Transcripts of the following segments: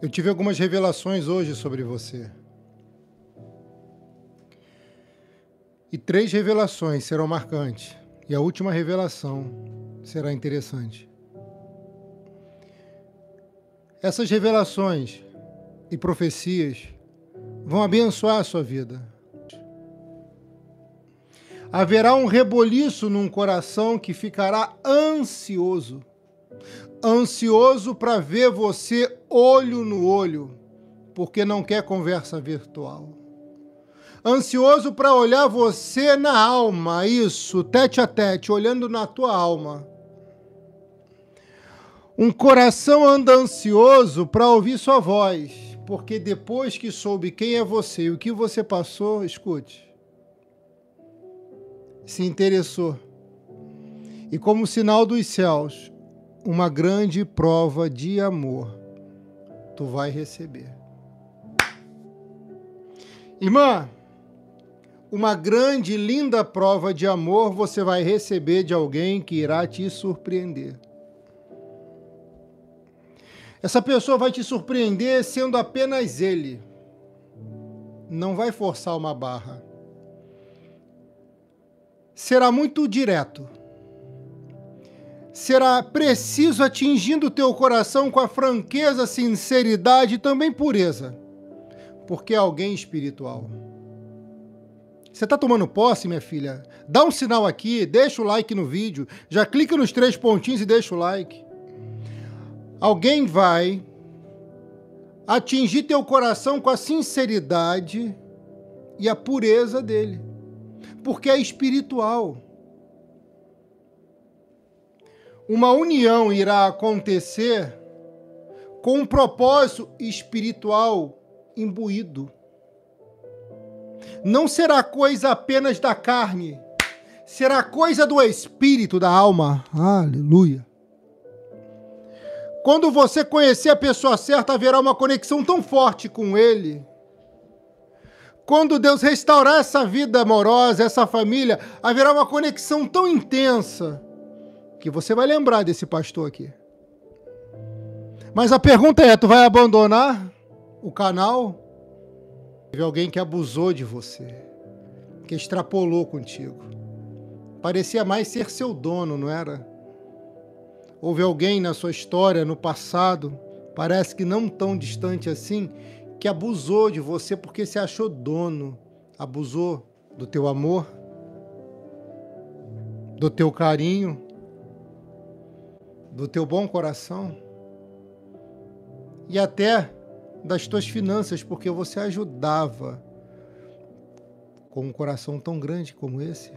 Eu tive algumas revelações hoje sobre você. E 3 revelações serão marcantes. E a última revelação será interessante. Essas revelações e profecias vão abençoar a sua vida. Haverá um reboliço num coração que ficará ansioso. Ansioso para ver você olho no olho, porque não quer conversa virtual. Ansioso para olhar você na alma, isso, tete a tete, olhando na tua alma. Um coração anda ansioso para ouvir sua voz, porque depois que soube quem é você e o que você passou, escute, se interessou. E como sinal dos céus, uma grande prova de amor tu vai receber. Irmã, uma grande e linda prova de amor você vai receber de alguém que irá te surpreender. Essa pessoa vai te surpreender sendo apenas ele. Não vai forçar uma barra. Será muito direto. Será preciso atingindo o teu coração com a franqueza, sinceridade e também pureza. Porque é alguém espiritual. Você está tomando posse, minha filha? Dá um sinal aqui, deixa o like no vídeo, já clica nos 3 pontinhos e deixa o like. Alguém vai atingir teu coração com a sinceridade e a pureza dele. Porque é espiritual. Uma união irá acontecer com um propósito espiritual imbuído. Não será coisa apenas da carne, será coisa do espírito, da alma. Aleluia. Quando você conhecer a pessoa certa, haverá uma conexão tão forte com ele. Quando Deus restaurar essa vida amorosa, essa família, haverá uma conexão tão intensa que você vai lembrar desse pastor aqui. Mas a pergunta é, tu vai abandonar o canal? Teve alguém que abusou de você, que extrapolou contigo. Parecia mais ser seu dono, não era? Houve alguém na sua história, no passado, parece que não tão distante assim, que abusou de você porque se achou dono. Abusou do teu amor, do teu carinho, do teu bom coração e até das tuas finanças, porque você ajudava com um coração tão grande como esse.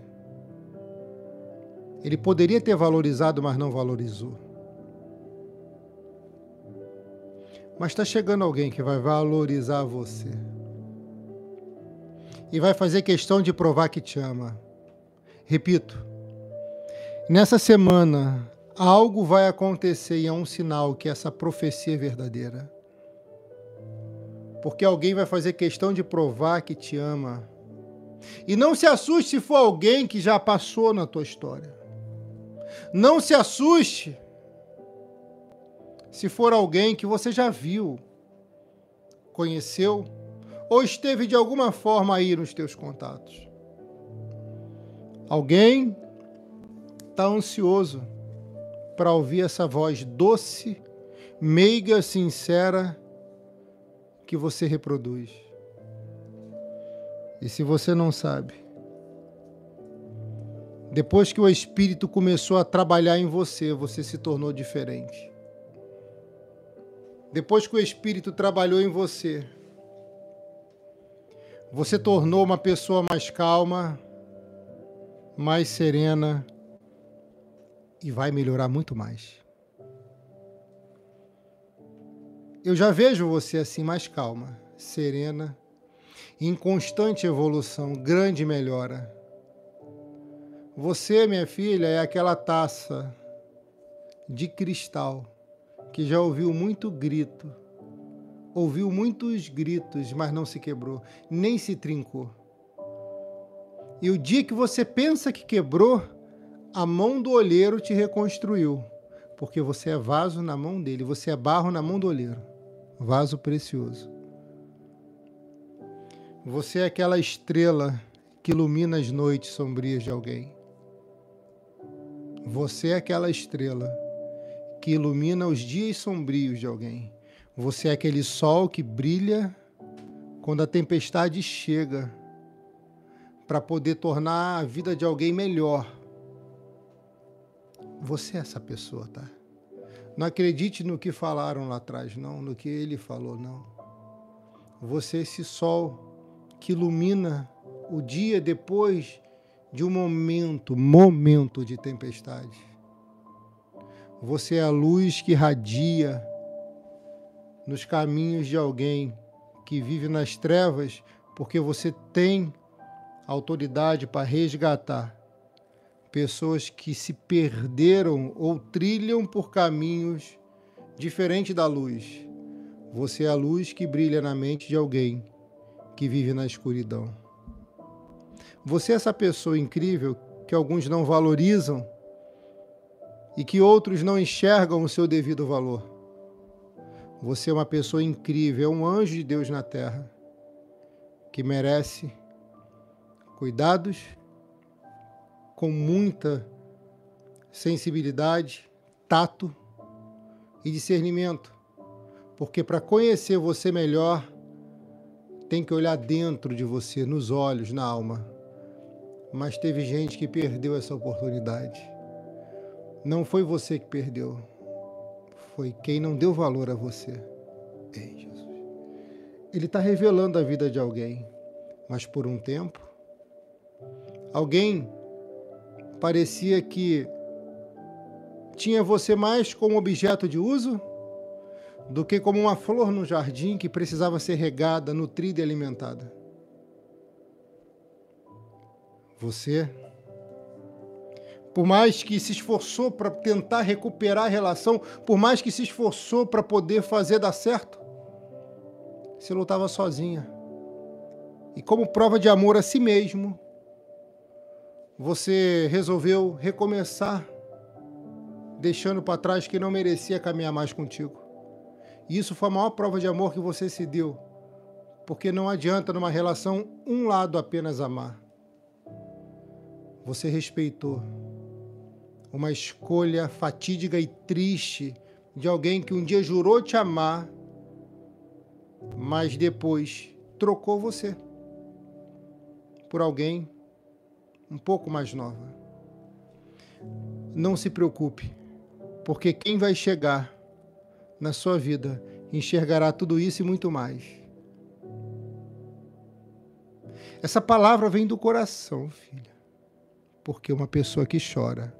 Ele poderia ter valorizado, mas não valorizou. Mas está chegando alguém que vai valorizar você e vai fazer questão de provar que te ama. Repito, nessa semana algo vai acontecer e é um sinal que essa profecia é verdadeira. Porque alguém vai fazer questão de provar que te ama. E não se assuste se for alguém que já passou na tua história. Não se assuste se for alguém que você já viu, conheceu ou esteve de alguma forma aí nos teus contatos. Alguém está ansioso para ouvir essa voz doce, meiga, sincera que você reproduz. E se você não sabe, depois que o Espírito começou a trabalhar em você, você se tornou diferente. Depois que o Espírito trabalhou em você, você tornou uma pessoa mais calma, mais serena, e vai melhorar muito mais. Eu já vejo você assim, mais calma, serena, em constante evolução, grande melhora. Você, minha filha, é aquela taça de cristal que já ouviu muito grito, ouviu muitos gritos, mas não se quebrou, nem se trincou. E o dia que você pensa que quebrou, a mão do olheiro te reconstruiu, porque você é vaso na mão dele, você é barro na mão do olheiro. vaso precioso. Você é aquela estrela que ilumina as noites sombrias de alguém. Você é aquela estrela que ilumina os dias sombrios de alguém. Você é aquele sol que brilha quando a tempestade chega para poder tornar a vida de alguém melhor. Você é essa pessoa, tá? Não acredite no que falaram lá atrás, não, no que ele falou, não. Você é esse sol que ilumina o dia depois de um momento de tempestade. Você é a luz que radia nos caminhos de alguém que vive nas trevas, porque você tem autoridade para resgatar pessoas que se perderam ou trilham por caminhos diferentes da luz. Você é a luz que brilha na mente de alguém que vive na escuridão. Você é essa pessoa incrível que alguns não valorizam e que outros não enxergam o seu devido valor. Você é uma pessoa incrível, é um anjo de Deus na terra, que merece cuidados, com muita sensibilidade, tato e discernimento, porque para conhecer você melhor, tem que olhar dentro de você, nos olhos, na alma. Mas teve gente que perdeu essa oportunidade. Não foi você que perdeu, foi quem não deu valor a você. Ei, Jesus. Ele está revelando a vida de alguém, mas por um tempo, alguém parecia que tinha você mais como objeto de uso do que como uma flor no jardim que precisava ser regada, nutrida e alimentada. Você, por mais que se esforçou para tentar recuperar a relação, por mais que se esforçou para poder fazer dar certo, você lutava sozinha. E como prova de amor a si mesmo, você resolveu recomeçar, deixando para trás quem não merecia caminhar mais contigo. E isso foi a maior prova de amor que você se deu, porque não adianta numa relação um lado apenas amar. Você respeitou uma escolha fatídica e triste de alguém que um dia jurou te amar, mas depois trocou você por alguém um pouco mais nova. Não se preocupe, porque quem vai chegar na sua vida enxergará tudo isso e muito mais. Essa palavra vem do coração, filha, porque uma pessoa que chora.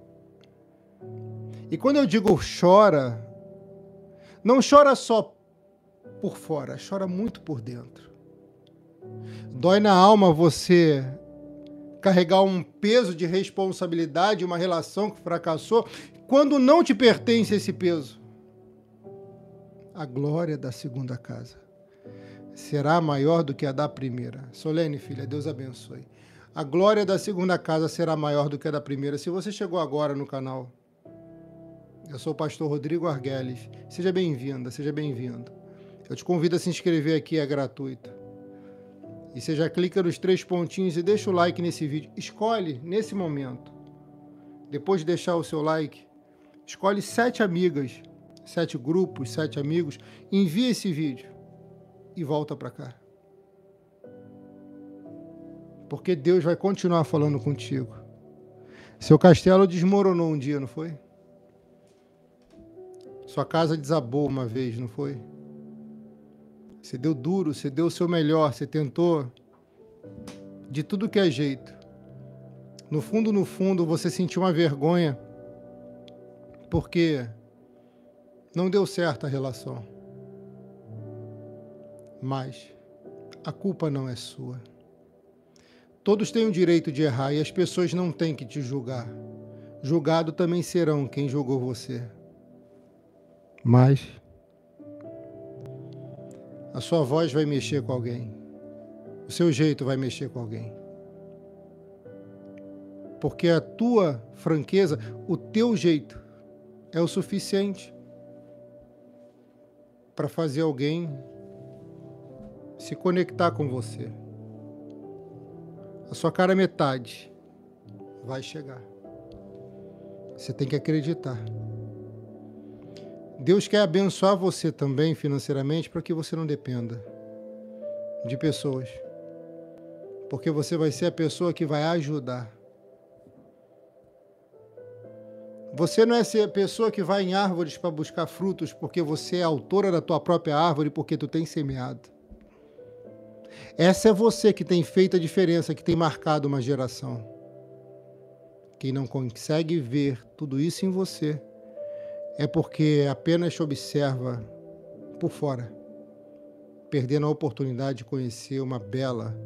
E quando eu digo chora, não chora só por fora, chora muito por dentro. Dói na alma você carregar um peso de responsabilidade, uma relação que fracassou, quando não te pertence esse peso. A glória da segunda casa será maior do que a da primeira. Solene, filha, Deus abençoe. A glória da segunda casa será maior do que a da primeira. Se você chegou agora no canal, eu sou o pastor Rodrigo Arguelles. Seja bem-vinda, seja bem-vindo. Eu te convido a se inscrever aqui, é gratuito. E você já clica nos 3 pontinhos e deixa o like nesse vídeo. Escolhe, nesse momento, depois de deixar o seu like, escolhe 7 amigas, 7 grupos, 7 amigos, envia esse vídeo e volta para cá. Porque Deus vai continuar falando contigo. Seu castelo desmoronou um dia, não foi? Sua casa desabou uma vez, não foi? Você deu duro, você deu o seu melhor, você tentou de tudo que é jeito. No fundo, você sentiu uma vergonha porque não deu certo a relação. Mas a culpa não é sua. Todos têm o direito de errar e as pessoas não têm que te julgar. Julgado também serão quem julgou você. Mas a sua voz vai mexer com alguém. O seu jeito vai mexer com alguém. Porque a tua franqueza, o teu jeito, é o suficiente para fazer alguém se conectar com você. A sua cara metade vai chegar. Você tem que acreditar. Deus quer abençoar você também financeiramente para que você não dependa de pessoas. Porque você vai ser a pessoa que vai ajudar. Você não é ser a pessoa que vai em árvores para buscar frutos porque você é autora da tua própria árvore porque tu tem semeado. Essa é você que tem feito a diferença, que tem marcado uma geração. Quem não consegue ver tudo isso em você é porque apenas te observa por fora, perdendo a oportunidade de conhecer uma bela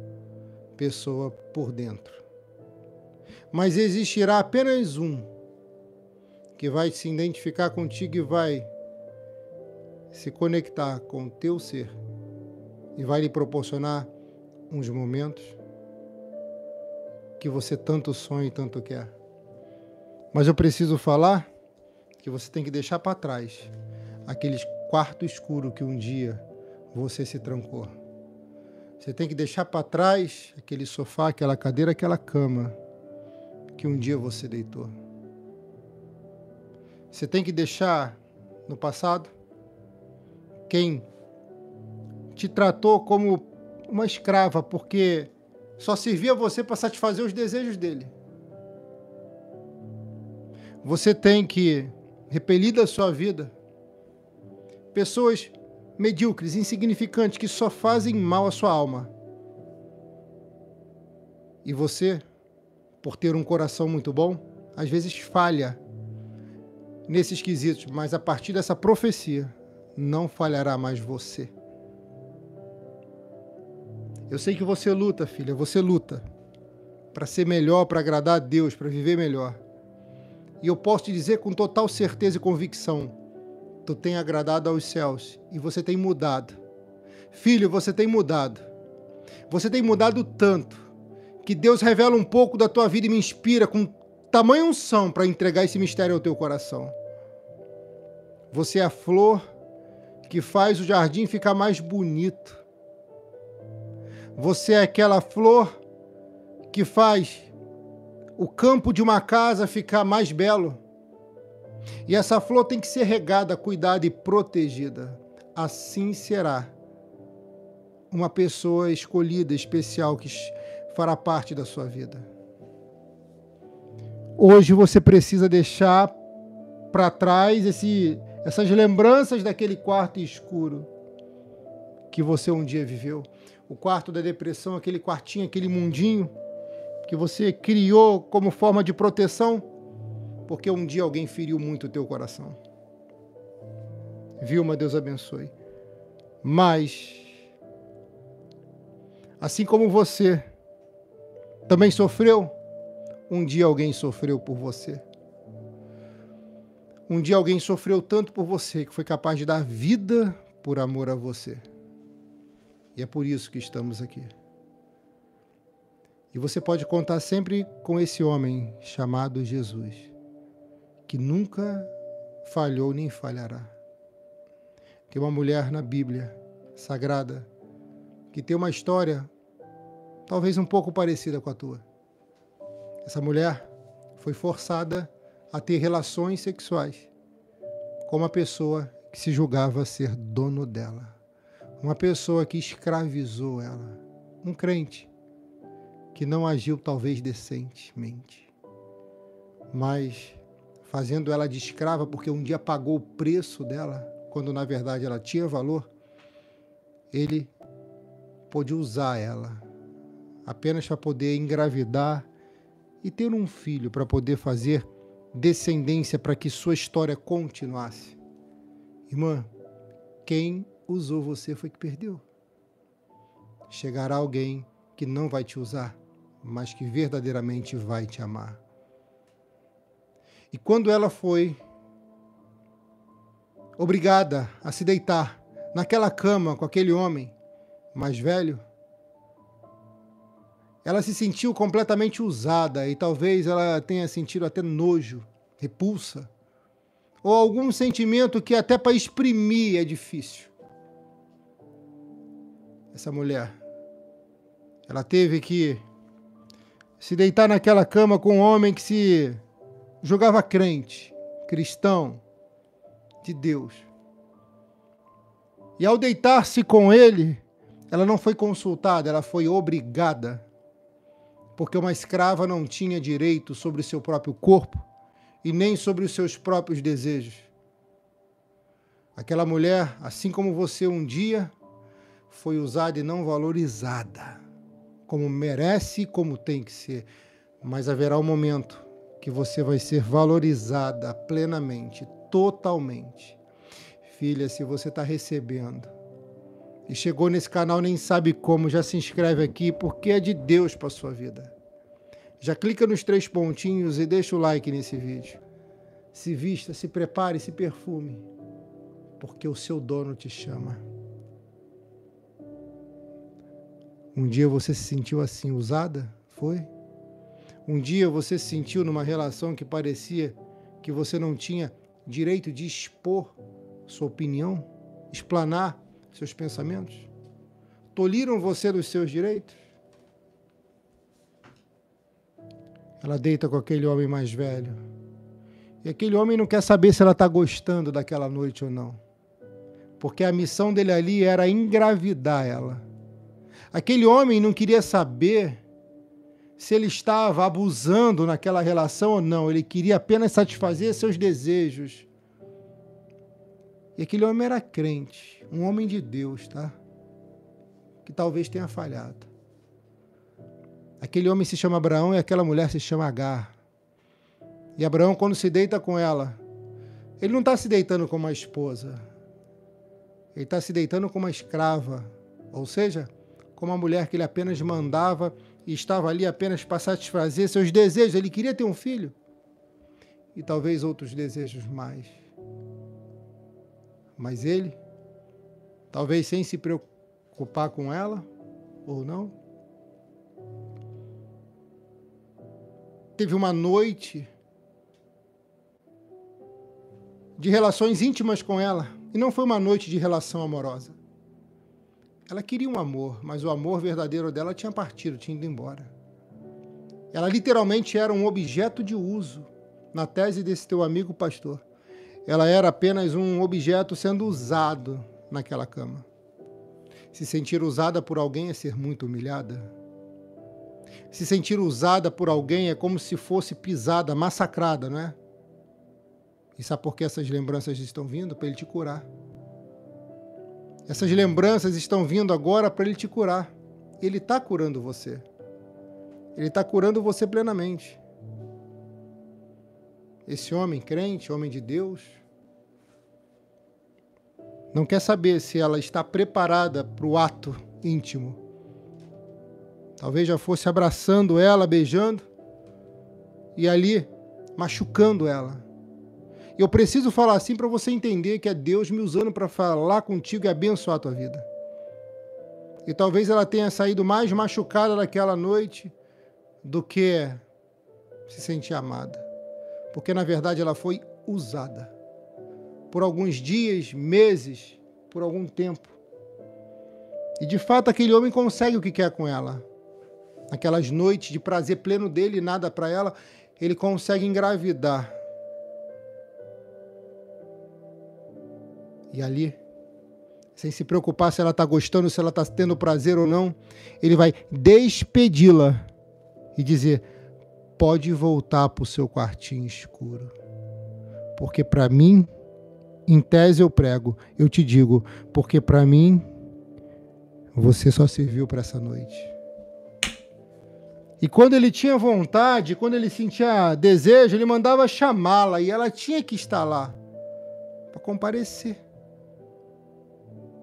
pessoa por dentro. Mas existirá apenas um que vai se identificar contigo e vai se conectar com o teu ser e vai lhe proporcionar uns momentos que você tanto sonha e tanto quer. Mas eu preciso falar que você tem que deixar para trás aquele quarto escuro que um dia você se trancou. Você tem que deixar para trás aquele sofá, aquela cadeira, aquela cama que um dia você deitou. Você tem que deixar no passado quem te tratou como uma escrava, porque só servia você para satisfazer os desejos dele. Você tem que repelir da sua vida pessoas medíocres, insignificantes, que só fazem mal à sua alma. E você, por ter um coração muito bom, às vezes falha nesses quesitos, mas a partir dessa profecia, não falhará mais você. Eu sei que você luta, filha, você luta para ser melhor, para agradar a Deus, para viver melhor. E eu posso te dizer com total certeza e convicção, tu tem agradado aos céus e você tem mudado. Filho, você tem mudado. Você tem mudado tanto que Deus revela um pouco da tua vida e me inspira com tamanha unção para entregar esse mistério ao teu coração. Você é a flor que faz o jardim ficar mais bonito. Você é aquela flor que faz o campo de uma casa ficar mais belo. E essa flor tem que ser regada, cuidada e protegida. Assim será uma pessoa escolhida, especial, que fará parte da sua vida. Hoje você precisa deixar para trás essas lembranças daquele quarto escuro que você um dia viveu. O quarto da depressão, aquele quartinho, aquele mundinho que você criou como forma de proteção, porque um dia alguém feriu muito o teu coração. Vilma, Deus abençoe. Mas, assim como você também sofreu, um dia alguém sofreu por você. Um dia alguém sofreu tanto por você que foi capaz de dar vida por amor a você. E é por isso que estamos aqui. E você pode contar sempre com esse homem chamado Jesus, que nunca falhou nem falhará. Tem uma mulher na Bíblia Sagrada que tem uma história talvez um pouco parecida com a tua. Essa mulher foi forçada a ter relações sexuais com uma pessoa que se julgava ser dono dela. Uma pessoa que escravizou ela. Um crente que não agiu talvez decentemente, mas fazendo ela de escrava porque um dia pagou o preço dela, quando na verdade ela tinha valor, ele pôde usar ela apenas para poder engravidar e ter um filho, para poder fazer descendência para que sua história continuasse. Irmã, quem usou você foi que perdeu. Chegará alguém que não vai te usar, mas que verdadeiramente vai te amar. E quando ela foi obrigada a se deitar naquela cama com aquele homem mais velho, ela se sentiu completamente usada e talvez ela tenha sentido até nojo, repulsa, ou algum sentimento que até para exprimir é difícil. essa mulher, ela teve que se deitar naquela cama com um homem que se julgava crente, cristão, de Deus. E ao deitar-se com ele, ela não foi consultada, ela foi obrigada, porque uma escrava não tinha direito sobre o seu próprio corpo e nem sobre os seus próprios desejos. Aquela mulher, assim como você um dia, foi usada e não valorizada, como merece e como tem que ser. Mas haverá um momento que você vai ser valorizada plenamente, totalmente. Filha, se você está recebendo e chegou nesse canal nem sabe como, já se inscreve aqui, porque é de Deus para a sua vida. Já clica nos 3 pontinhos e deixa o like nesse vídeo. Se vista, se prepare, se perfume, porque o seu dono te chama. Um dia você se sentiu assim, usada? Foi? Um dia você se sentiu numa relação que parecia que você não tinha direito de expor sua opinião, explanar seus pensamentos? Tolhiram você dos seus direitos? Ela deita com aquele homem mais velho. E aquele homem não quer saber se ela está gostando daquela noite ou não. Porque a missão dele ali era engravidar ela. Aquele homem não queria saber se ele estava abusando naquela relação ou não. Ele queria apenas satisfazer seus desejos. E aquele homem era crente, um homem de Deus, tá? Que talvez tenha falhado. Aquele homem se chama Abraão e aquela mulher se chama Agar. E Abraão, quando se deita com ela, ele não está se deitando com uma esposa. Ele está se deitando com uma escrava. Ou seja, com uma mulher que ele apenas mandava e estava ali apenas para satisfazer seus desejos. Ele queria ter um filho. E talvez outros desejos mais. Mas ele, talvez sem se preocupar com ela, ou não, teve uma noite de relações íntimas com ela, e não foi uma noite de relação amorosa. Ela queria um amor, mas o amor verdadeiro dela tinha partido, tinha ido embora. Ela literalmente era um objeto de uso, na tese desse teu amigo pastor. Ela era apenas um objeto sendo usado naquela cama. Se sentir usada por alguém é ser muito humilhada. Se sentir usada por alguém é como se fosse pisada, massacrada, não é? E sabe por que essas lembranças estão vindo? Para ele te curar. Essas lembranças estão vindo agora para ele te curar. Ele está curando você. Ele está curando você plenamente. Esse homem crente, homem de Deus, não quer saber se ela está preparada para o ato íntimo. Talvez já fosse abraçando ela, beijando, e ali machucando ela. E eu preciso falar assim para você entender que é Deus me usando para falar contigo e abençoar a tua vida. E talvez ela tenha saído mais machucada daquela noite do que se sentir amada. Porque, na verdade, ela foi usada. Por alguns dias, meses, por algum tempo. E, de fato, aquele homem consegue o que quer com ela. Naquelas noites de prazer pleno dele, nada para ela, ele consegue engravidar. E ali, sem se preocupar se ela está gostando, se ela está tendo prazer ou não, ele vai despedi-la e dizer: pode voltar para o seu quartinho escuro. Porque para mim, em tese eu prego, eu te digo, porque para mim, você só serviu para essa noite. E quando ele tinha vontade, quando ele sentia desejo, ele mandava chamá-la e ela tinha que estar lá para comparecer,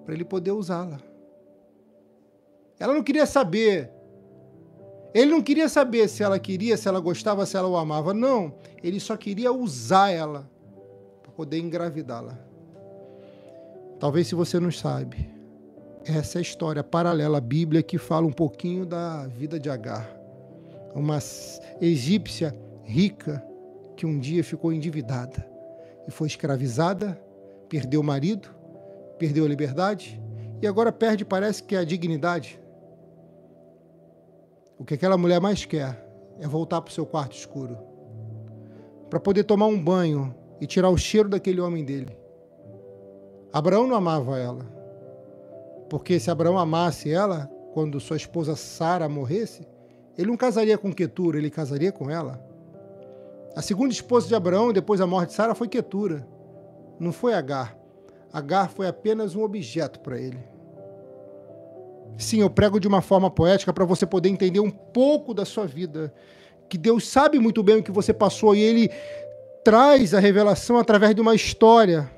para ele poder usá-la. Ela não queria saber. Ele não queria saber se ela queria, se ela gostava, se ela o amava. Não, ele só queria usar ela para poder engravidá-la. Talvez, se você não sabe, essa é a história paralela à Bíblia que fala um pouquinho da vida de Agar. Uma egípcia rica que um dia ficou endividada e foi escravizada, perdeu o marido, perdeu a liberdade e agora perde, parece que a dignidade. O que aquela mulher mais quer é voltar para o seu quarto escuro, para poder tomar um banho e tirar o cheiro daquele homem dele. Abraão não amava ela, porque se Abraão amasse ela, quando sua esposa Sara morresse, ele não casaria com Quetura, ele casaria com ela. A segunda esposa de Abraão, depois da morte de Sara, foi Quetura, não foi Agar. Agar foi apenas um objeto para ele. Sim, eu prego de uma forma poética para você poder entender um pouco da sua vida, que Deus sabe muito bem o que você passou e Ele traz a revelação através de uma história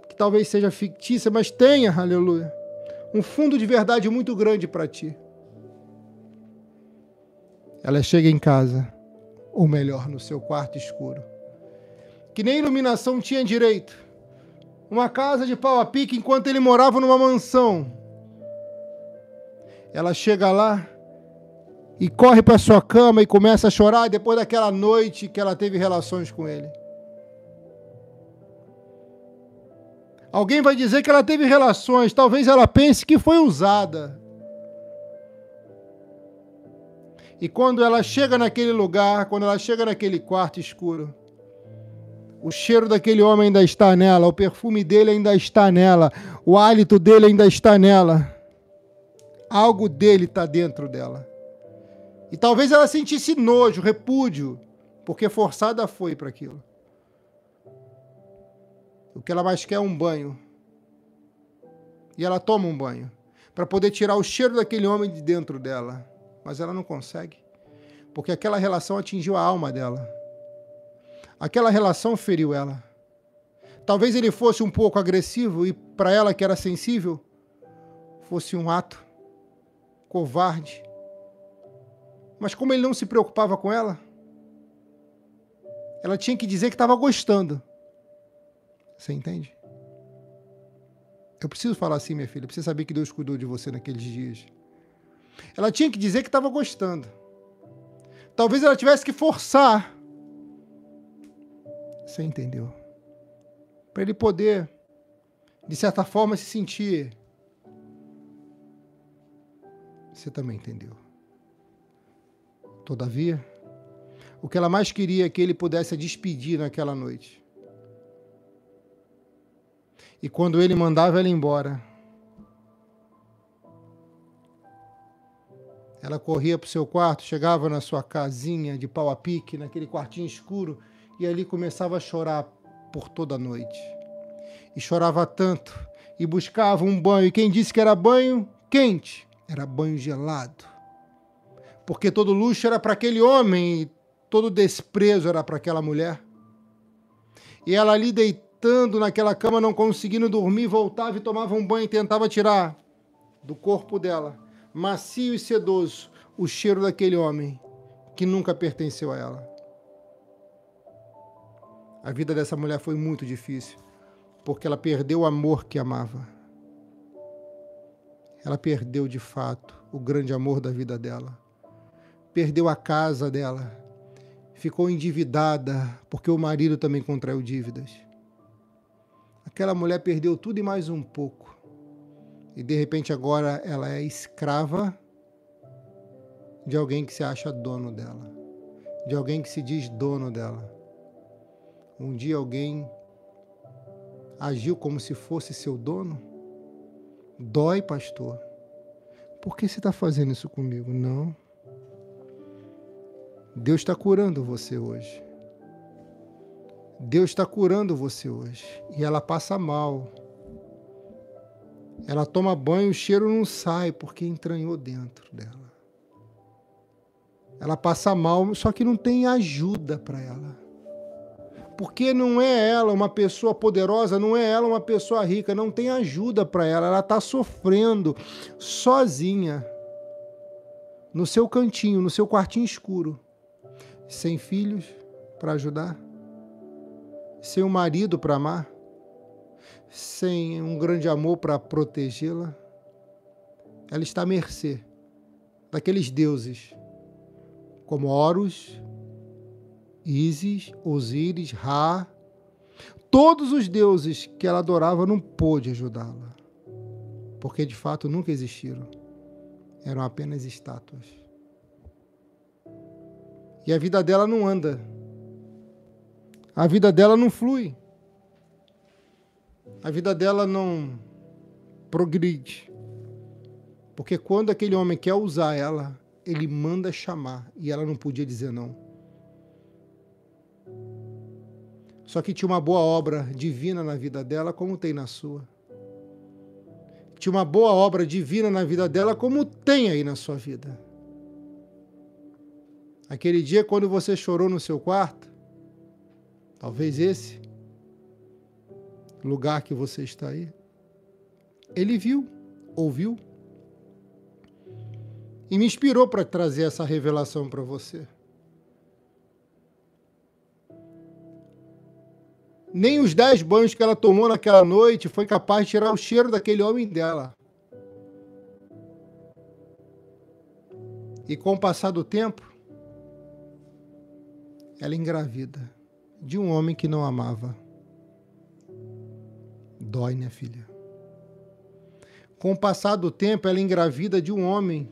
que talvez seja fictícia, mas tenha, aleluia, um fundo de verdade muito grande para ti. Ela chega em casa, ou melhor, no seu quarto escuro, que nem iluminação tinha direito. Uma casa de pau a pique enquanto ele morava numa mansão. Ela chega lá e corre para sua cama e começa a chorar depois daquela noite que ela teve relações com ele. Alguém vai dizer que ela teve relações, talvez ela pense que foi usada. E quando ela chega naquele lugar, quando ela chega naquele quarto escuro, o cheiro daquele homem ainda está nela, o perfume dele ainda está nela, o hálito dele ainda está nela. Algo dele está dentro dela. E talvez ela sentisse nojo, repúdio, porque forçada foi para aquilo. O que ela mais quer é um banho. E ela toma um banho, para poder tirar o cheiro daquele homem de dentro dela. Mas ela não consegue, porque aquela relação atingiu a alma dela. Aquela relação feriu ela. Talvez ele fosse um pouco agressivo e para ela que era sensível, fosse um ato covarde. Mas como ele não se preocupava com ela, ela tinha que dizer que estava gostando. Você entende? Eu preciso falar assim, minha filha, pra você saber que Deus cuidou de você naqueles dias. Ela tinha que dizer que estava gostando. Talvez ela tivesse que forçar. Você entendeu? Para ele poder, de certa forma, se sentir. Você também entendeu. Todavia, o que ela mais queria é que ele pudesse a despedir naquela noite. E quando ele mandava ela embora, ela corria para o seu quarto, chegava na sua casinha de pau a pique, naquele quartinho escuro, e ali começava a chorar por toda a noite. E chorava tanto, e buscava um banho. E quem disse que era banho quente? Era banho gelado. Porque todo luxo era para aquele homem, e todo desprezo era para aquela mulher. E ela ali deitando naquela cama, não conseguindo dormir, voltava e tomava um banho e tentava tirar do corpo dela, macio e sedoso, o cheiro daquele homem que nunca pertenceu a ela. A vida dessa mulher foi muito difícil, porque ela perdeu o amor que amava. Ela perdeu, de fato, o grande amor da vida dela. Perdeu a casa dela. Ficou endividada, porque o marido também contraiu dívidas. Aquela mulher perdeu tudo e mais um pouco. E, de repente, agora ela é escrava de alguém que se acha dono dela. De alguém que se diz dono dela. Um dia alguém agiu como se fosse seu dono? Dói, pastor. Por que você está fazendo isso comigo? Não. Deus está curando você hoje. Deus está curando você hoje. E ela passa mal. Ela toma banho, o cheiro não sai, porque entranhou dentro dela. Ela passa mal, só que não tem ajuda para ela. Porque não é ela uma pessoa poderosa, não é ela uma pessoa rica, não tem ajuda para ela. Ela está sofrendo sozinha, no seu cantinho, no seu quartinho escuro, sem filhos para ajudar, sem um marido para amar, sem um grande amor para protegê-la. Ela está à mercê daqueles deuses, como Horus, Ísis, Osíris, Ra. Todos os deuses que ela adorava não pôde ajudá-la. porque de fato nunca existiram. Eram apenas estátuas. E a vida dela não anda. A vida dela não flui. A vida dela não progride. Porque quando aquele homem quer usar ela, ele manda chamar e ela não podia dizer não. Só que tinha uma boa obra divina na vida dela, como tem na sua. Tinha uma boa obra divina na vida dela, como tem aí na sua vida. Aquele dia quando você chorou no seu quarto, talvez esse lugar que você está aí, ele viu, ouviu, e me inspirou para trazer essa revelação para você. Nem os 10 banhos que ela tomou naquela noite foi capaz de tirar o cheiro daquele homem dela. E com o passar do tempo, ela engravida de um homem que não amava. Dói, né, filha? Com o passar do tempo, ela engravida de um homem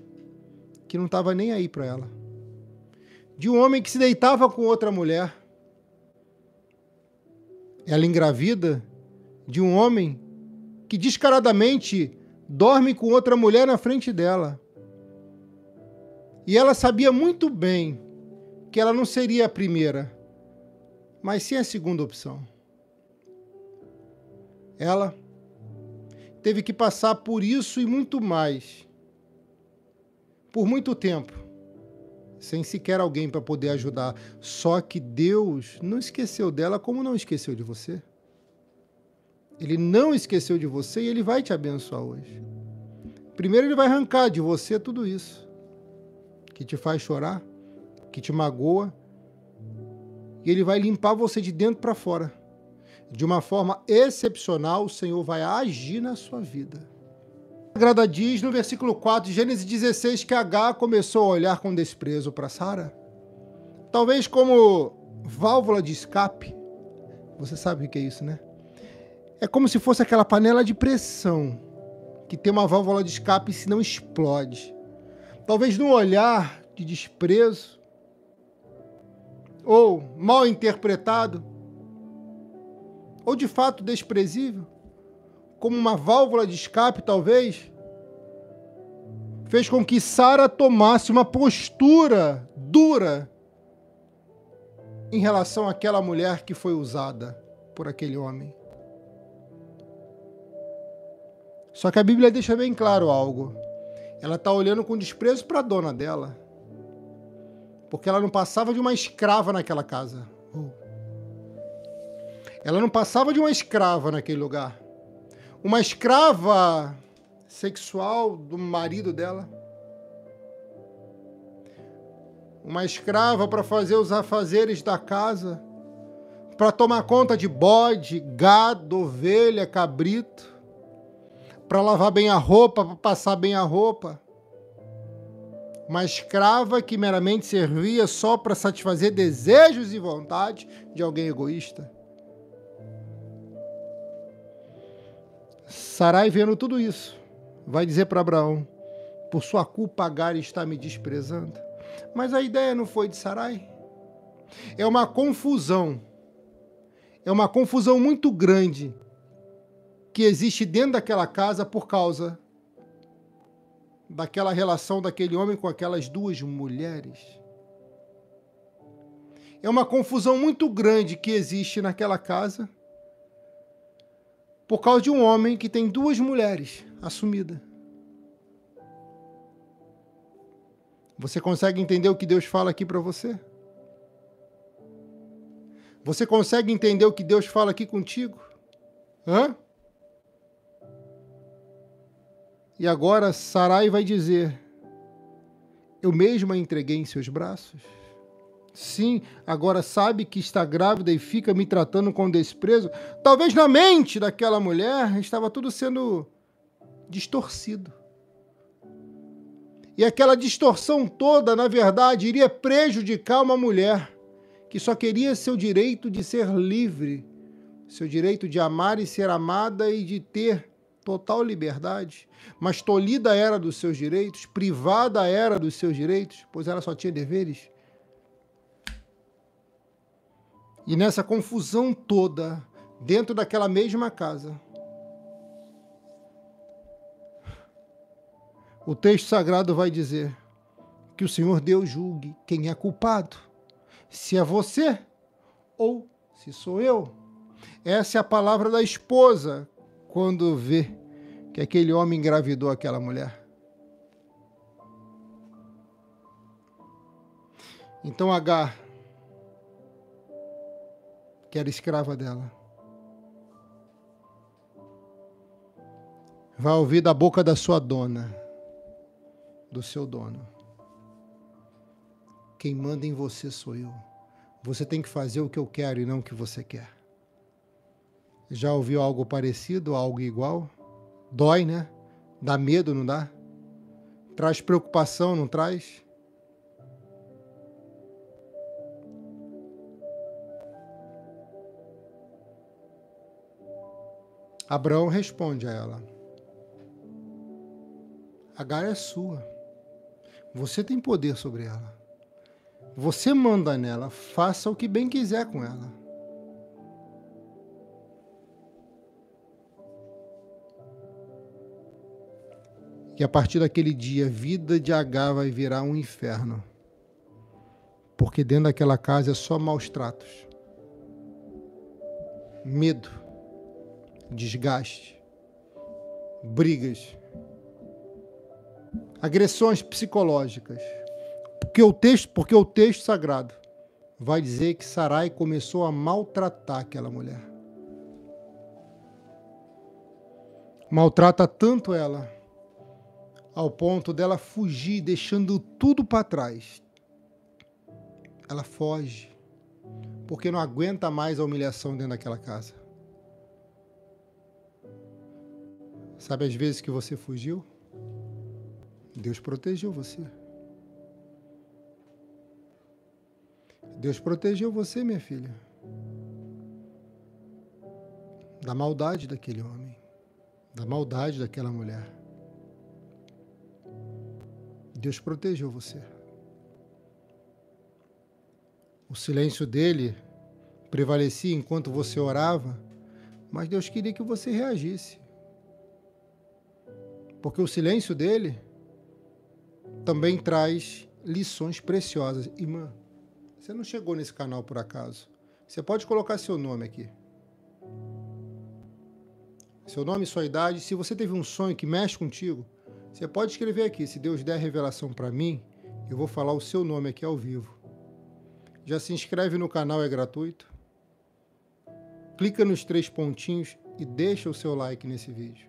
que não estava nem aí para ela. De um homem que se deitava com outra mulher. Ela engravida de um homem que descaradamente dorme com outra mulher na frente dela. E ela sabia muito bem que ela não seria a primeira, mas sim a segunda opção. Ela teve que passar por isso e muito mais, por muito tempo, sem sequer alguém para poder ajudar. Só que Deus não esqueceu dela como não esqueceu de você. Ele não esqueceu de você e Ele vai te abençoar hoje. Primeiro Ele vai arrancar de você tudo isso que te faz chorar, que te magoa, e Ele vai limpar você de dentro para fora. De uma forma excepcional, o Senhor vai agir na sua vida. A Sagrada diz no versículo 4 de Gênesis 16 que Agar começou a olhar com desprezo para Sara. Talvez como válvula de escape. Você sabe o que é isso, né? É como se fosse aquela panela de pressão que tem uma válvula de escape e se não explode. Talvez num olhar de desprezo ou mal interpretado ou de fato desprezível, como uma válvula de escape, talvez, fez com que Sara tomasse uma postura dura em relação àquela mulher que foi usada por aquele homem. Só que a Bíblia deixa bem claro algo. Ela está olhando com desprezo para a dona dela, porque ela não passava de uma escrava naquela casa. Ela não passava de uma escrava naquele lugar. Uma escrava sexual do marido dela. Uma escrava para fazer os afazeres da casa, para tomar conta de bode, gado, ovelha, cabrito, para lavar bem a roupa, para passar bem a roupa. Uma escrava que meramente servia só para satisfazer desejos e vontades de alguém egoísta. Sarai, vendo tudo isso, vai dizer para Abraão: por sua culpa Agar está me desprezando. Mas a ideia não foi de Sarai. É uma confusão muito grande que existe dentro daquela casa por causa daquela relação daquele homem com aquelas duas mulheres. É uma confusão muito grande que existe naquela casa por causa de um homem que tem duas mulheres assumidas. Você consegue entender o que Deus fala aqui para você? Você consegue entender o que Deus fala aqui contigo? Hã? E agora Sarai vai dizer: eu mesma a entreguei em seus braços? Sim, agora sabe que está grávida e fica me tratando com desprezo? Talvez na mente daquela mulher estava tudo sendo distorcido. E aquela distorção toda, na verdade, iria prejudicar uma mulher que só queria seu direito de ser livre, seu direito de amar e ser amada e de ter total liberdade, mas tolhida era dos seus direitos, privada era dos seus direitos, pois ela só tinha deveres. E nessa confusão toda, dentro daquela mesma casa, o texto sagrado vai dizer que o Senhor Deus julgue quem é culpado, se é você ou se sou eu. Essa é a palavra da esposa quando vê que aquele homem engravidou aquela mulher. Então Agar, que era escrava dela, vai ouvir da boca da sua dona, do seu dono: quem manda em você sou eu. Você tem que fazer o que eu quero e não o que você quer. Já ouviu algo parecido, algo igual? Dói, né? Dá medo, não dá? Traz preocupação, não traz? Abraão responde a ela: Agar é sua. Você tem poder sobre ela. Você manda nela, faça o que bem quiser com ela. E a partir daquele dia, a vida de Agar vai virar um inferno. Porque dentro daquela casa é só maus tratos. Medo. Desgaste. Brigas. Agressões psicológicas. Porque o texto sagrado vai dizer que Sarai começou a maltratar aquela mulher. Maltrata tanto ela, ao ponto dela fugir, deixando tudo para trás. Ela foge, porque não aguenta mais a humilhação dentro daquela casa. Sabe as vezes que você fugiu? Deus protegeu você. Deus protegeu você, minha filha, da maldade daquele homem, da maldade daquela mulher. Deus protegeu você. O silêncio dele prevalecia enquanto você orava, mas Deus queria que você reagisse. Porque o silêncio dele também traz lições preciosas. Irmã, você não chegou nesse canal por acaso. Você pode colocar seu nome aqui. Seu nome e sua idade. Se você teve um sonho que mexe contigo, você pode escrever aqui. Se Deus der revelação para mim, eu vou falar o seu nome aqui ao vivo. Já se inscreve no canal, é gratuito. Clica nos 3 pontinhos e deixa o seu like nesse vídeo.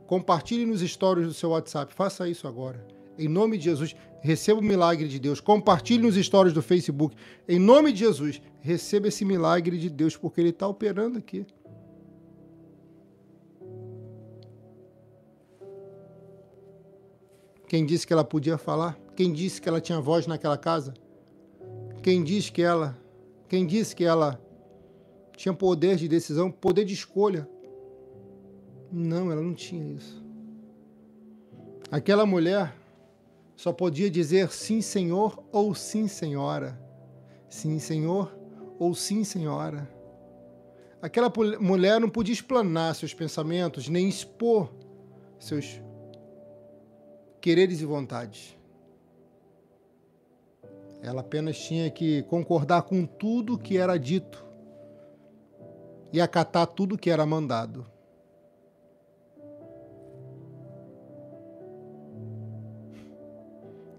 Compartilhe nos stories do seu WhatsApp. Faça isso agora. Em nome de Jesus, receba o milagre de Deus. Compartilhe nos stories do Facebook. Em nome de Jesus, receba esse milagre de Deus, porque Ele está operando aqui. Quem disse que ela podia falar? Quem disse que ela tinha voz naquela casa? Quem disse que ela tinha poder de decisão, poder de escolha? Não, ela não tinha isso. Aquela mulher só podia dizer sim, senhor, ou sim, senhora. Sim, senhor, ou sim, senhora. Aquela mulher não podia explanar seus pensamentos, nem expor seus quereres e vontades. Ela apenas tinha que concordar com tudo que era dito e acatar tudo que era mandado.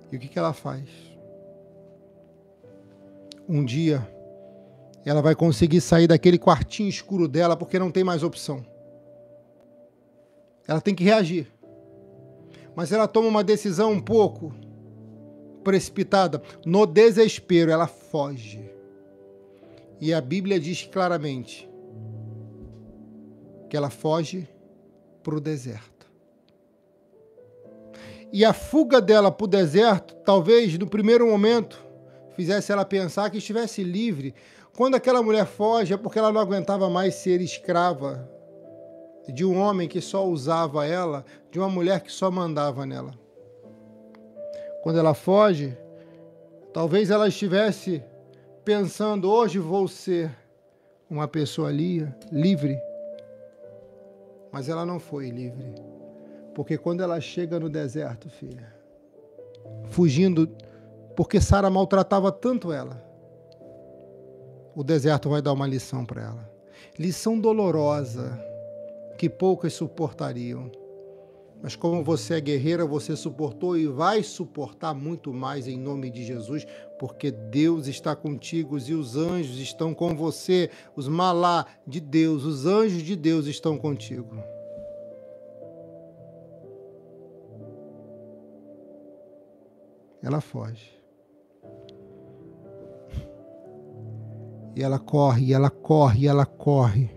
E o que ela faz? Um dia, ela vai conseguir sair daquele quartinho escuro dela porque não tem mais opção. Ela tem que reagir. Mas ela toma uma decisão um pouco precipitada. No desespero, ela foge. E a Bíblia diz claramente que ela foge para o deserto. E a fuga dela para o deserto, talvez, no primeiro momento, fizesse ela pensar que estivesse livre. Quando aquela mulher foge, é porque ela não aguentava mais ser escrava de um homem que só usava ela, de uma mulher que só mandava nela. Quando ela foge, talvez ela estivesse pensando, hoje vou ser uma pessoa livre, mas ela não foi livre, porque quando ela chega no deserto, filha, fugindo, porque Sara maltratava tanto ela, o deserto vai dar uma lição para ela, lição dolorosa, que poucas suportariam, mas como você é guerreira, você suportou e vai suportar muito mais em nome de Jesus, porque Deus está contigo e os anjos estão com você, os malá de Deus, os anjos de Deus estão contigo. Ela foge. E ela corre, e ela corre, e ela corre.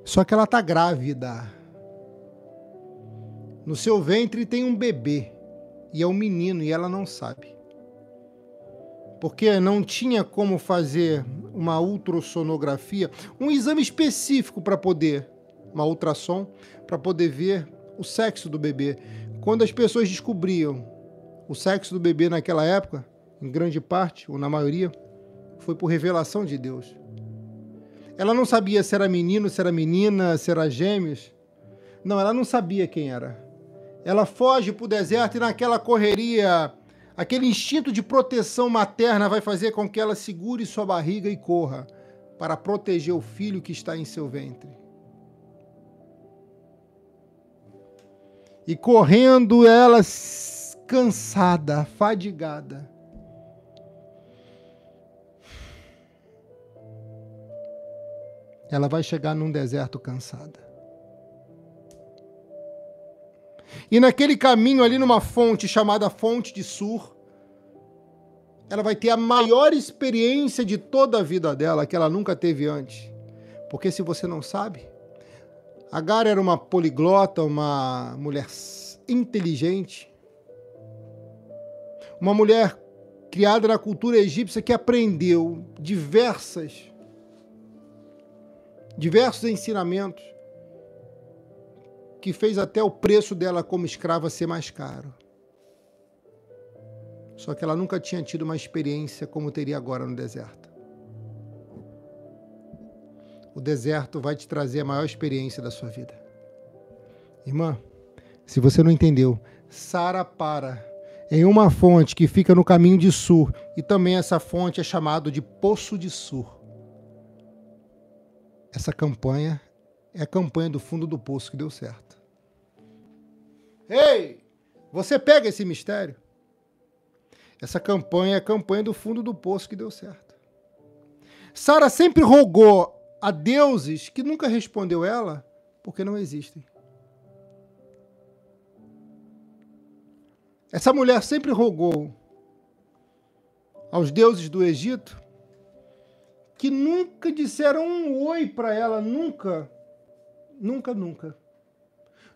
Só que ela está grávida. No seu ventre tem um bebê, e é um menino, e ela não sabe. Porque não tinha como fazer uma ultrassonografia, um exame específico para poder, uma ultrassom, para poder ver o sexo do bebê. Quando as pessoas descobriam o sexo do bebê naquela época, em grande parte, ou na maioria, foi por revelação de Deus. Ela não sabia se era menino, se era menina, se era gêmeos. Não, ela não sabia quem era. Ela foge para o deserto e naquela correria, aquele instinto de proteção materna vai fazer com que ela segure sua barriga e corra para proteger o filho que está em seu ventre. E correndo, ela cansada, fadigada. Ela vai chegar num deserto cansada. E naquele caminho ali numa fonte chamada Fonte de Sur, ela vai ter a maior experiência de toda a vida dela, que ela nunca teve antes. Porque se você não sabe, Agar era uma poliglota, uma mulher inteligente, uma mulher criada na cultura egípcia que aprendeu diversos ensinamentos, que fez até o preço dela como escrava ser mais caro. Só que ela nunca tinha tido uma experiência como teria agora no deserto. O deserto vai te trazer a maior experiência da sua vida. Irmã, se você não entendeu, Sara para em uma fonte que fica no caminho de Sur, e também essa fonte é chamada de Poço de Sur. Essa campanha é a campanha do fundo do poço que deu certo. Ei, você pega esse mistério? Essa campanha é a campanha do fundo do poço que deu certo. Sara sempre rogou a deuses que nunca respondeu ela, porque não existem. Essa mulher sempre rogou aos deuses do Egito, que nunca disseram um oi para ela, nunca.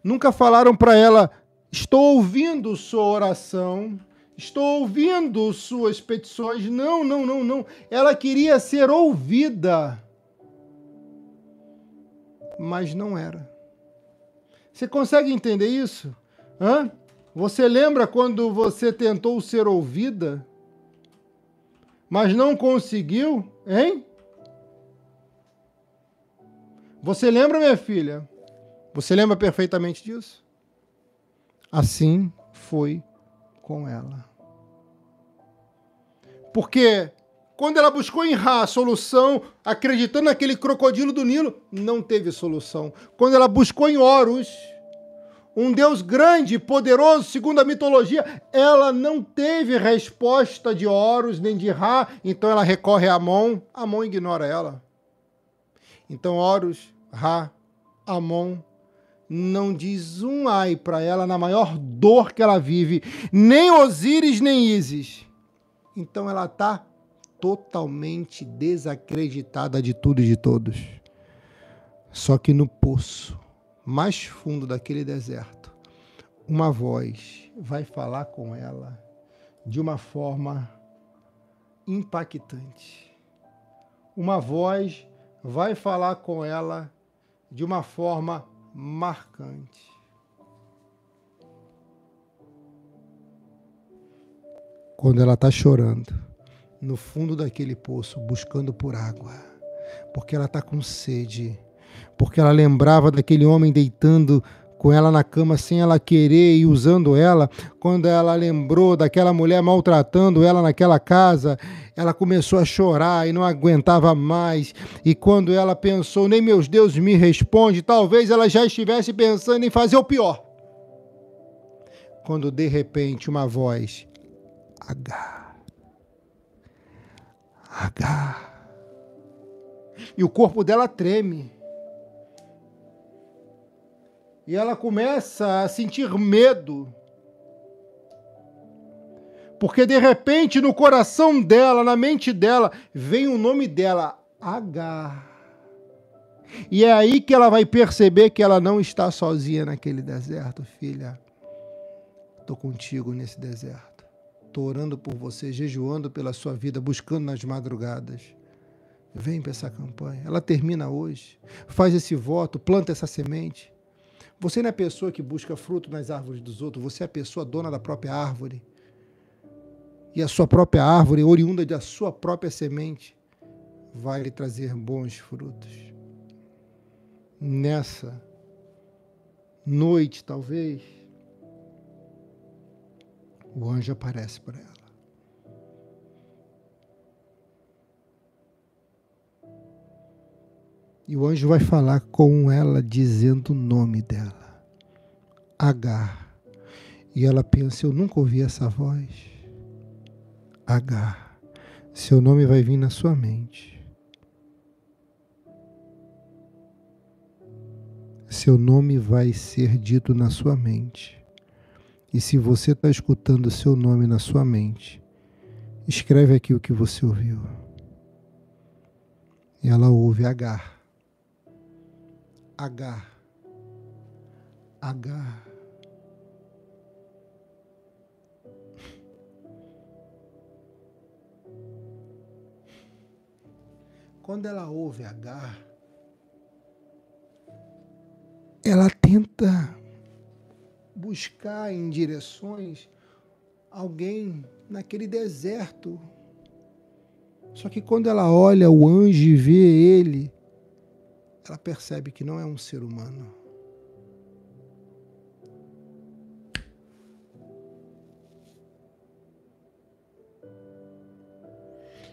Nunca falaram para ela, estou ouvindo sua oração, estou ouvindo suas petições. Não. Ela queria ser ouvida, mas não era. Você consegue entender isso? Hã? Você lembra quando você tentou ser ouvida, mas não conseguiu, hein? Você lembra, minha filha? Você lembra perfeitamente disso? Assim foi com ela. Porque quando ela buscou em Ra a solução, acreditando naquele crocodilo do Nilo, não teve solução. Quando ela buscou em Horus, um Deus grande e poderoso, segundo a mitologia, ela não teve resposta de Horus nem de Ra, então ela recorre a Amon. Amon ignora ela. Então Horus, Ra, Amon não diz um ai para ela na maior dor que ela vive, nem Osíris nem Ísis. Então ela está totalmente desacreditada de tudo e de todos. Só que no poço mais fundo daquele deserto, uma voz vai falar com ela de uma forma impactante. Uma voz vai falar com ela de uma forma marcante. Quando ela está chorando, no fundo daquele poço, buscando por água, porque ela está com sede, porque ela lembrava daquele homem deitando com ela na cama sem ela querer e usando ela, quando ela lembrou daquela mulher maltratando ela naquela casa, ela começou a chorar e não aguentava mais, e quando ela pensou, nem meus deuses me respondem, talvez ela já estivesse pensando em fazer o pior, quando de repente uma voz, Agar, Agar, e o corpo dela treme, e ela começa a sentir medo, porque de repente no coração dela, na mente dela, vem o nome dela, Agar. E é aí que ela vai perceber que ela não está sozinha naquele deserto, filha. Estou contigo nesse deserto. Estou orando por você, jejuando pela sua vida, buscando nas madrugadas. Vem para essa campanha. Ela termina hoje. Faz esse voto, planta essa semente. Você não é a pessoa que busca fruto nas árvores dos outros, você é a pessoa dona da própria árvore. E a sua própria árvore, oriunda da sua própria semente, vai lhe trazer bons frutos. Nessa noite, talvez, o anjo aparece para ela. E o anjo vai falar com ela, dizendo o nome dela, Agar. E ela pensa, eu nunca ouvi essa voz. Agar, seu nome vai vir na sua mente. Seu nome vai ser dito na sua mente. E se você está escutando o seu nome na sua mente, escreve aqui o que você ouviu. E ela ouve Agar. Agar. Agar. Quando ela ouve Agar, ela tenta buscar em direções alguém naquele deserto. Só que quando ela olha o anjo e vê ele, ela percebe que não é um ser humano.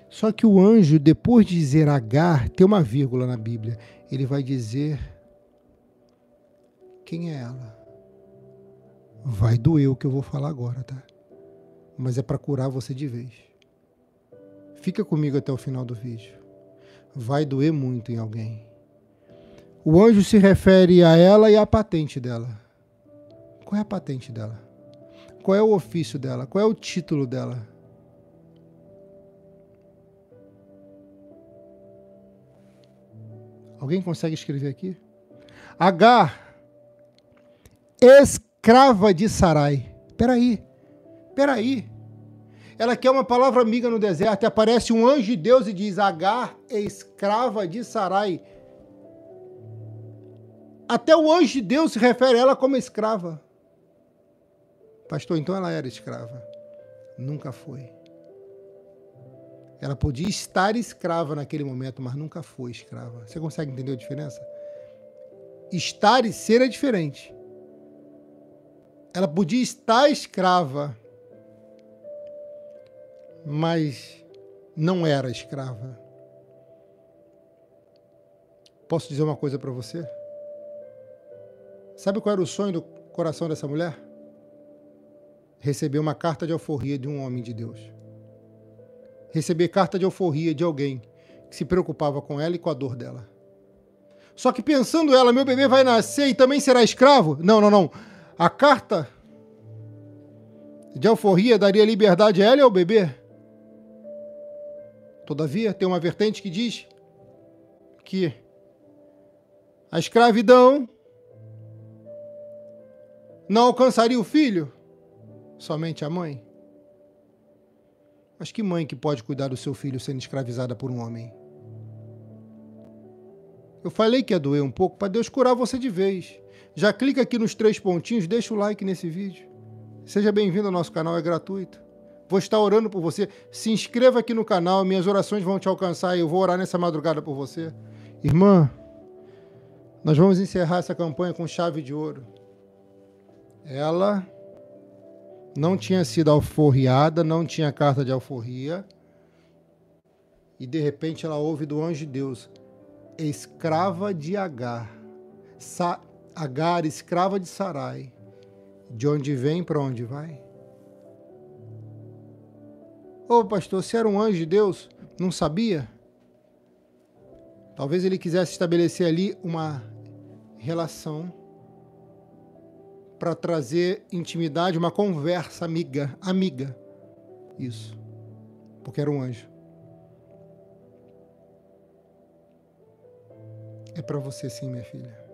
Só que o anjo, depois de dizer Agar, tem uma vírgula na Bíblia. Ele vai dizer quem é ela. Vai doer o que eu vou falar agora, tá? Mas é para curar você de vez. Fica comigo até o final do vídeo. Vai doer muito em alguém. O anjo se refere a ela e à patente dela. Qual é a patente dela? Qual é o ofício dela? Qual é o título dela? Alguém consegue escrever aqui? Agar, escrava de Sarai. Peraí. Ela quer uma palavra amiga no deserto e aparece um anjo de Deus e diz, Agar, escrava de Sarai. Até o anjo de Deus se refere a ela como escrava. Pastor, então ela era escrava. Nunca foi. Ela podia estar escrava naquele momento, mas nunca foi escrava. Você consegue entender a diferença? Estar e ser é diferente. Ela podia estar escrava, mas não era escrava. Posso dizer uma coisa para você? Sabe qual era o sonho do coração dessa mulher? Receber uma carta de alforria de um homem de Deus. Receber carta de alforria de alguém que se preocupava com ela e com a dor dela. Só que pensando ela, meu bebê vai nascer e também será escravo? Não. A carta de alforria daria liberdade a ela e ao bebê. Todavia, tem uma vertente que diz que a escravidão não alcançaria o filho, somente a mãe. Mas que mãe que pode cuidar do seu filho sendo escravizada por um homem? Eu falei que ia doer um pouco para Deus curar você de vez. Já clica aqui nos 3 pontinhos, deixa o like nesse vídeo. Seja bem-vindo ao nosso canal, é gratuito. Vou estar orando por você. Se inscreva aqui no canal, minhas orações vão te alcançar e eu vou orar nessa madrugada por você. Irmã, nós vamos encerrar essa campanha com chave de ouro. Ela não tinha sido alforriada, não tinha carta de alforria. E de repente ela ouve do anjo de Deus: escrava de Agar. Agar, escrava de Sarai. De onde vem, para onde vai? Ô pastor, se era um anjo de Deus, não sabia? Talvez ele quisesse estabelecer ali uma relação para trazer intimidade, uma conversa amiga. Isso. Porque era um anjo. É para você sim, minha filha.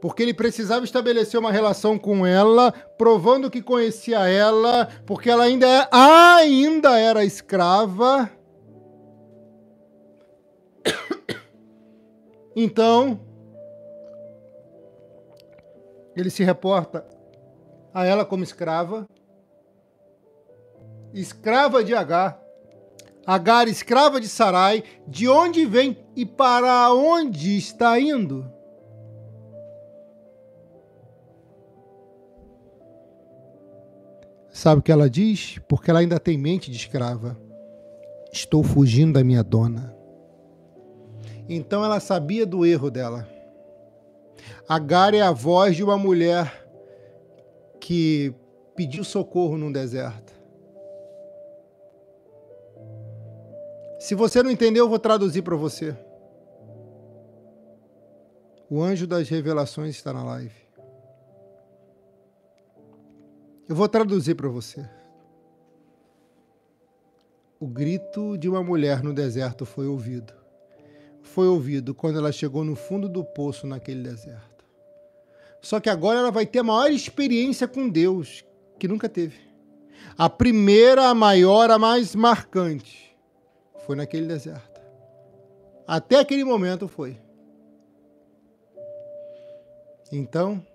Porque ele precisava estabelecer uma relação com ela, provando que conhecia ela, porque ela ainda era escrava. Então, ele se reporta a ela como escrava de Agar. Agar, escrava de Sarai, de onde vem e para onde está indo? Sabe o que ela diz? Porque ela ainda tem mente de escrava. Estou fugindo da minha dona. Então ela sabia do erro dela. Agar é a voz de uma mulher que pediu socorro num deserto. Se você não entendeu, eu vou traduzir para você. O anjo das revelações está na live. Eu vou traduzir para você. O grito de uma mulher no deserto foi ouvido. Foi ouvido quando ela chegou no fundo do poço naquele deserto. Só que agora ela vai ter a maior experiência com Deus que nunca teve. A primeira, a maior, a mais marcante foi naquele deserto. Até aquele momento foi. Então,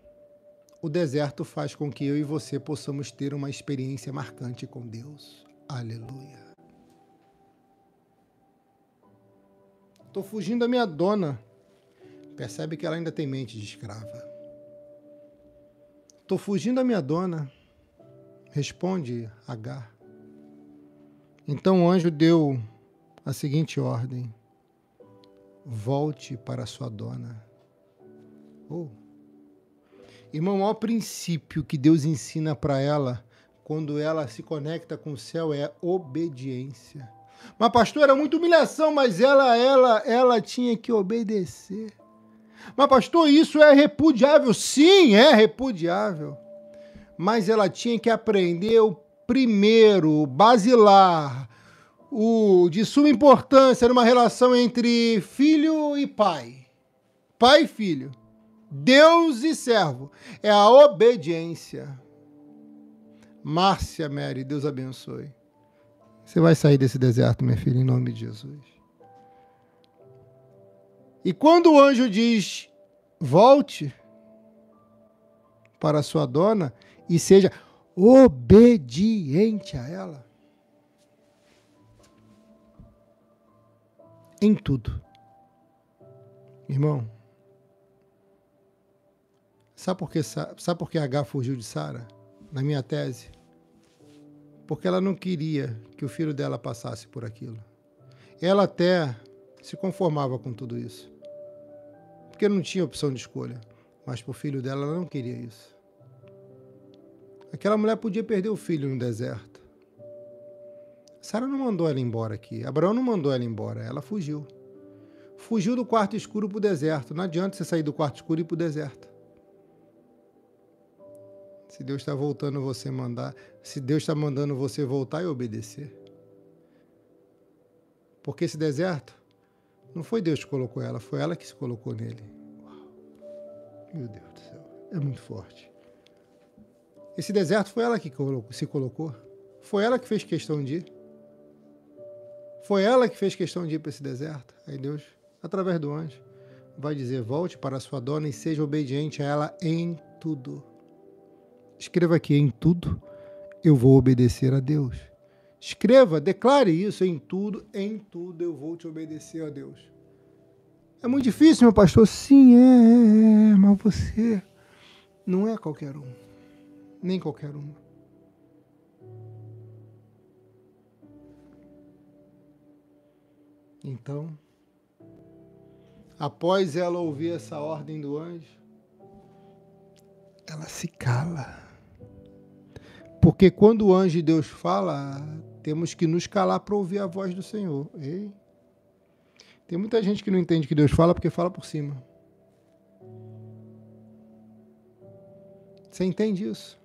o deserto faz com que eu e você possamos ter uma experiência marcante com Deus. Aleluia. Estou fugindo da minha dona. Percebe que ela ainda tem mente de escrava. Estou fugindo da minha dona. Responde Agar. Então o anjo deu a seguinte ordem: volte para sua dona. Irmão, o maior princípio que Deus ensina para ela quando ela se conecta com o céu é obediência. Mas pastor, era muita humilhação, mas ela tinha que obedecer. Mas pastor, isso é repudiável. Sim, é repudiável. Mas ela tinha que aprender o primeiro, o basilar, o de suma importância numa relação entre filho e pai. Pai e filho. Deus e servo. É a obediência. Márcia Mary, Deus abençoe. Você vai sair desse deserto, minha filha, em nome de Jesus. E quando o anjo diz, volte para sua dona e seja obediente a ela. Em tudo. Irmão, sabe por que Agar fugiu de Sara? Na minha tese. Porque ela não queria que o filho dela passasse por aquilo. Ela até se conformava com tudo isso. Porque não tinha opção de escolha. Mas para o filho dela, ela não queria isso. Aquela mulher podia perder o filho no deserto. Sara não mandou ela embora aqui. Abraão não mandou ela embora. Ela fugiu. Fugiu do quarto escuro para o deserto. Não adianta você sair do quarto escuro e ir para o deserto. Se Deus está voltando você mandar, se Deus está mandando você voltar e obedecer. Porque esse deserto não foi Deus que colocou ela, foi ela que se colocou nele. Uau. Meu Deus do céu, é muito forte. Esse deserto foi ela que se colocou. Foi ela que fez questão de ir. Foi ela que fez questão de ir para esse deserto. Aí Deus, através do anjo, vai dizer: volte para a sua dona e seja obediente a ela em tudo. Escreva aqui: em tudo eu vou obedecer a Deus. Escreva, declare isso: em tudo eu vou te obedecer a Deus. É muito difícil, meu pastor? Sim, mas você não é qualquer um, nem qualquer uma. Então, após ela ouvir essa ordem do anjo, ela se cala. Porque quando o anjo de Deus fala, temos que nos calar para ouvir a voz do Senhor. Ei? Tem muita gente que não entende que Deus fala porque fala por cima. Você entende isso?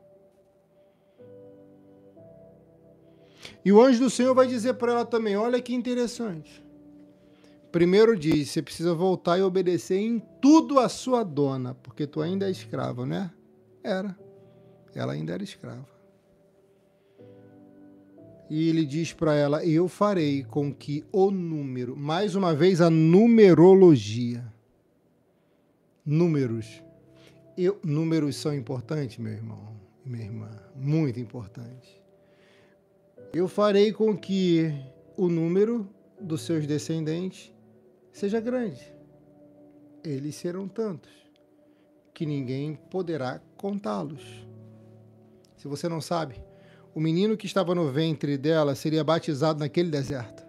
E o anjo do Senhor vai dizer para ela também: olha que interessante. Primeiro diz: você precisa voltar e obedecer em tudo a sua dona, porque tu ainda é escrava, né? Era. Ela ainda era escrava. E ele diz para ela: eu farei com que o número, mais uma vez a numerologia, números são importantes, meu irmão e minha irmã, muito importantes. Eu farei com que o número dos seus descendentes seja grande. Eles serão tantos que ninguém poderá contá-los. Se você não sabe, o menino que estava no ventre dela seria batizado naquele deserto.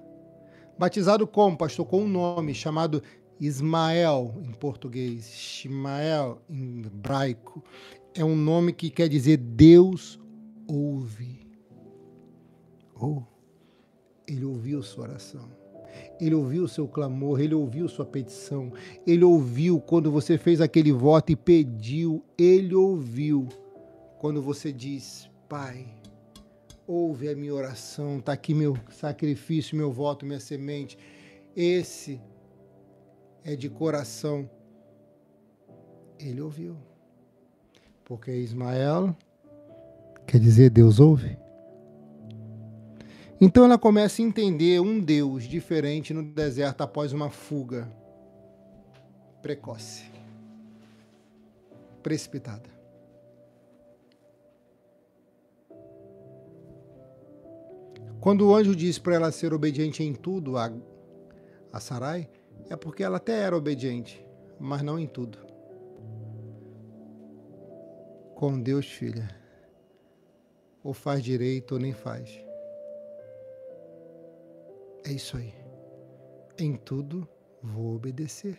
Batizado como, pastor? Com um nome chamado Ismael, em português. Ishmael, em hebraico. É um nome que quer dizer Deus ouve. Ele ouviu sua oração. Ele ouviu o seu clamor, ele ouviu sua petição. Ele ouviu quando você fez aquele voto e pediu. Ele ouviu quando você diz: Pai, ouve a minha oração, está aqui meu sacrifício, meu voto, minha semente. Esse é de coração. Ele ouviu. Porque Ismael quer dizer Deus ouve. Então ela começa a entender um Deus diferente no deserto após uma fuga precoce, precipitada. Quando o anjo diz para ela ser obediente em tudo a Sarai, é porque ela até era obediente, mas não em tudo. Com Deus, filha, ou faz direito ou nem faz. É isso aí. Em tudo vou obedecer.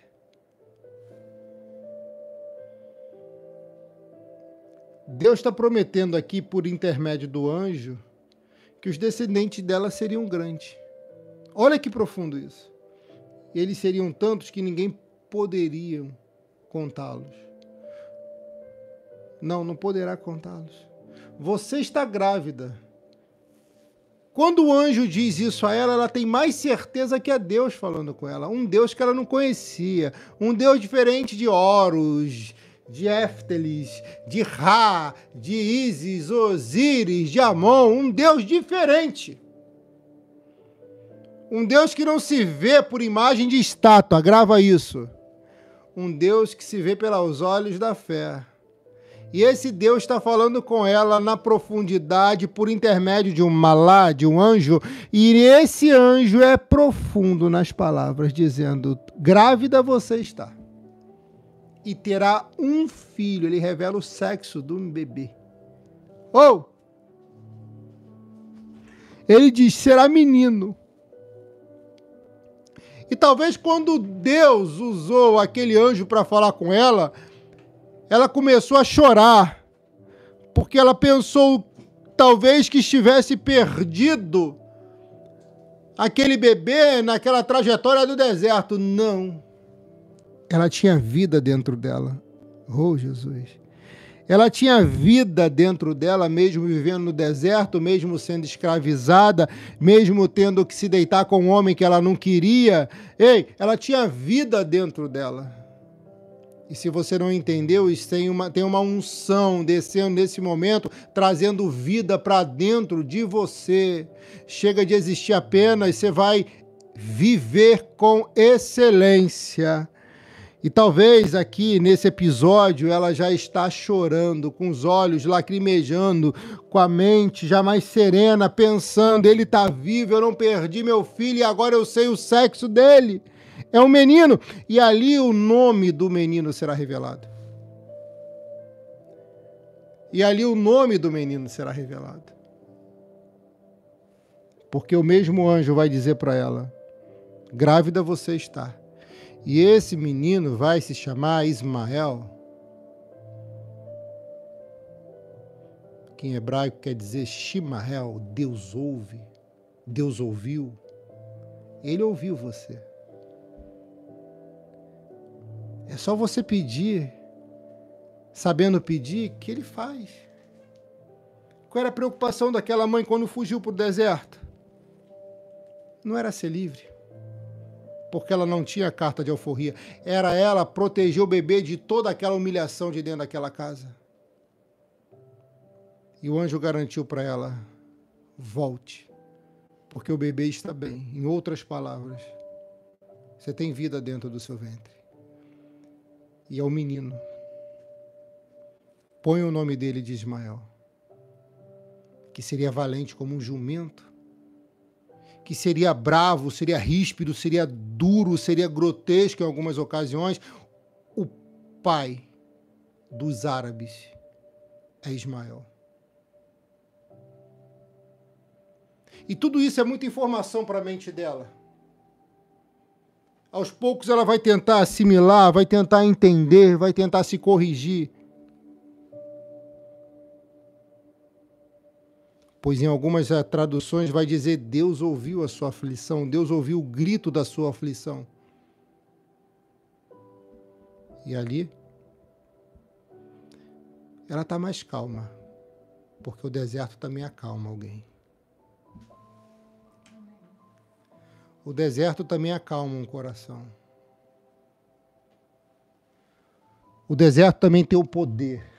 Deus está prometendo aqui, por intermédio do anjo, que os descendentes dela seriam grandes. Olha que profundo isso. Eles seriam tantos que ninguém poderia contá-los. Não poderá contá-los. Você está grávida. Quando o anjo diz isso a ela, ela tem mais certeza que é Deus falando com ela. Um Deus que ela não conhecia. Um Deus diferente de Horus, de Éfteles, de Ra, de Ísis, Osíris, de Amon. Um Deus diferente. Um Deus que não se vê por imagem de estátua. Grava isso. Um Deus que se vê pelos olhos da fé. E esse Deus está falando com ela na profundidade por intermédio de um malá, de um anjo. E esse anjo é profundo nas palavras, dizendo: grávida você está. E terá um filho. Ele revela o sexo do bebê. Ele diz: será menino. E talvez quando Deus usou aquele anjo para falar com ela, ela começou a chorar, porque ela pensou talvez que estivesse perdido aquele bebê naquela trajetória do deserto. Não. Ela tinha vida dentro dela. Oh, Jesus. Ela tinha vida dentro dela, mesmo vivendo no deserto, mesmo sendo escravizada, mesmo tendo que se deitar com um homem que ela não queria. Ela tinha vida dentro dela. E se você não entendeu, isso tem uma unção descendo nesse momento, trazendo vida para dentro de você. Chega de existir apenas, você vai viver com excelência. E talvez aqui nesse episódio ela já está chorando, com os olhos lacrimejando, com a mente já mais serena, pensando, ele está vivo, eu não perdi meu filho e agora eu sei o sexo dele. É um menino. E ali o nome do menino será revelado. E ali o nome do menino será revelado. Porque o mesmo anjo vai dizer para ela, grávida você está. E esse menino vai se chamar Ismael, que em hebraico quer dizer Shimael, Deus ouve, Deus ouviu. Ele ouviu você. É só você pedir, sabendo pedir, que ele faz. Qual era a preocupação daquela mãe quando fugiu para o deserto? Não era ser livre. Porque ela não tinha carta de alforria. Era ela proteger o bebê de toda aquela humilhação de dentro daquela casa. E o anjo garantiu para ela, volte, porque o bebê está bem. Em outras palavras, você tem vida dentro do seu ventre. E é o menino. Põe o nome dele de Ismael, que seria valente como um jumento, que seria bravo, seria ríspido, seria duro, seria grotesco em algumas ocasiões. O pai dos árabes é Ismael. E tudo isso é muita informação para a mente dela. Aos poucos ela vai tentar assimilar, vai tentar entender, vai tentar se corrigir. Pois em algumas traduções vai dizer, Deus ouviu a sua aflição, Deus ouviu o grito da sua aflição. E ali, ela está mais calma, porque o deserto também acalma alguém. O deserto também acalma um coração. O deserto também tem o poder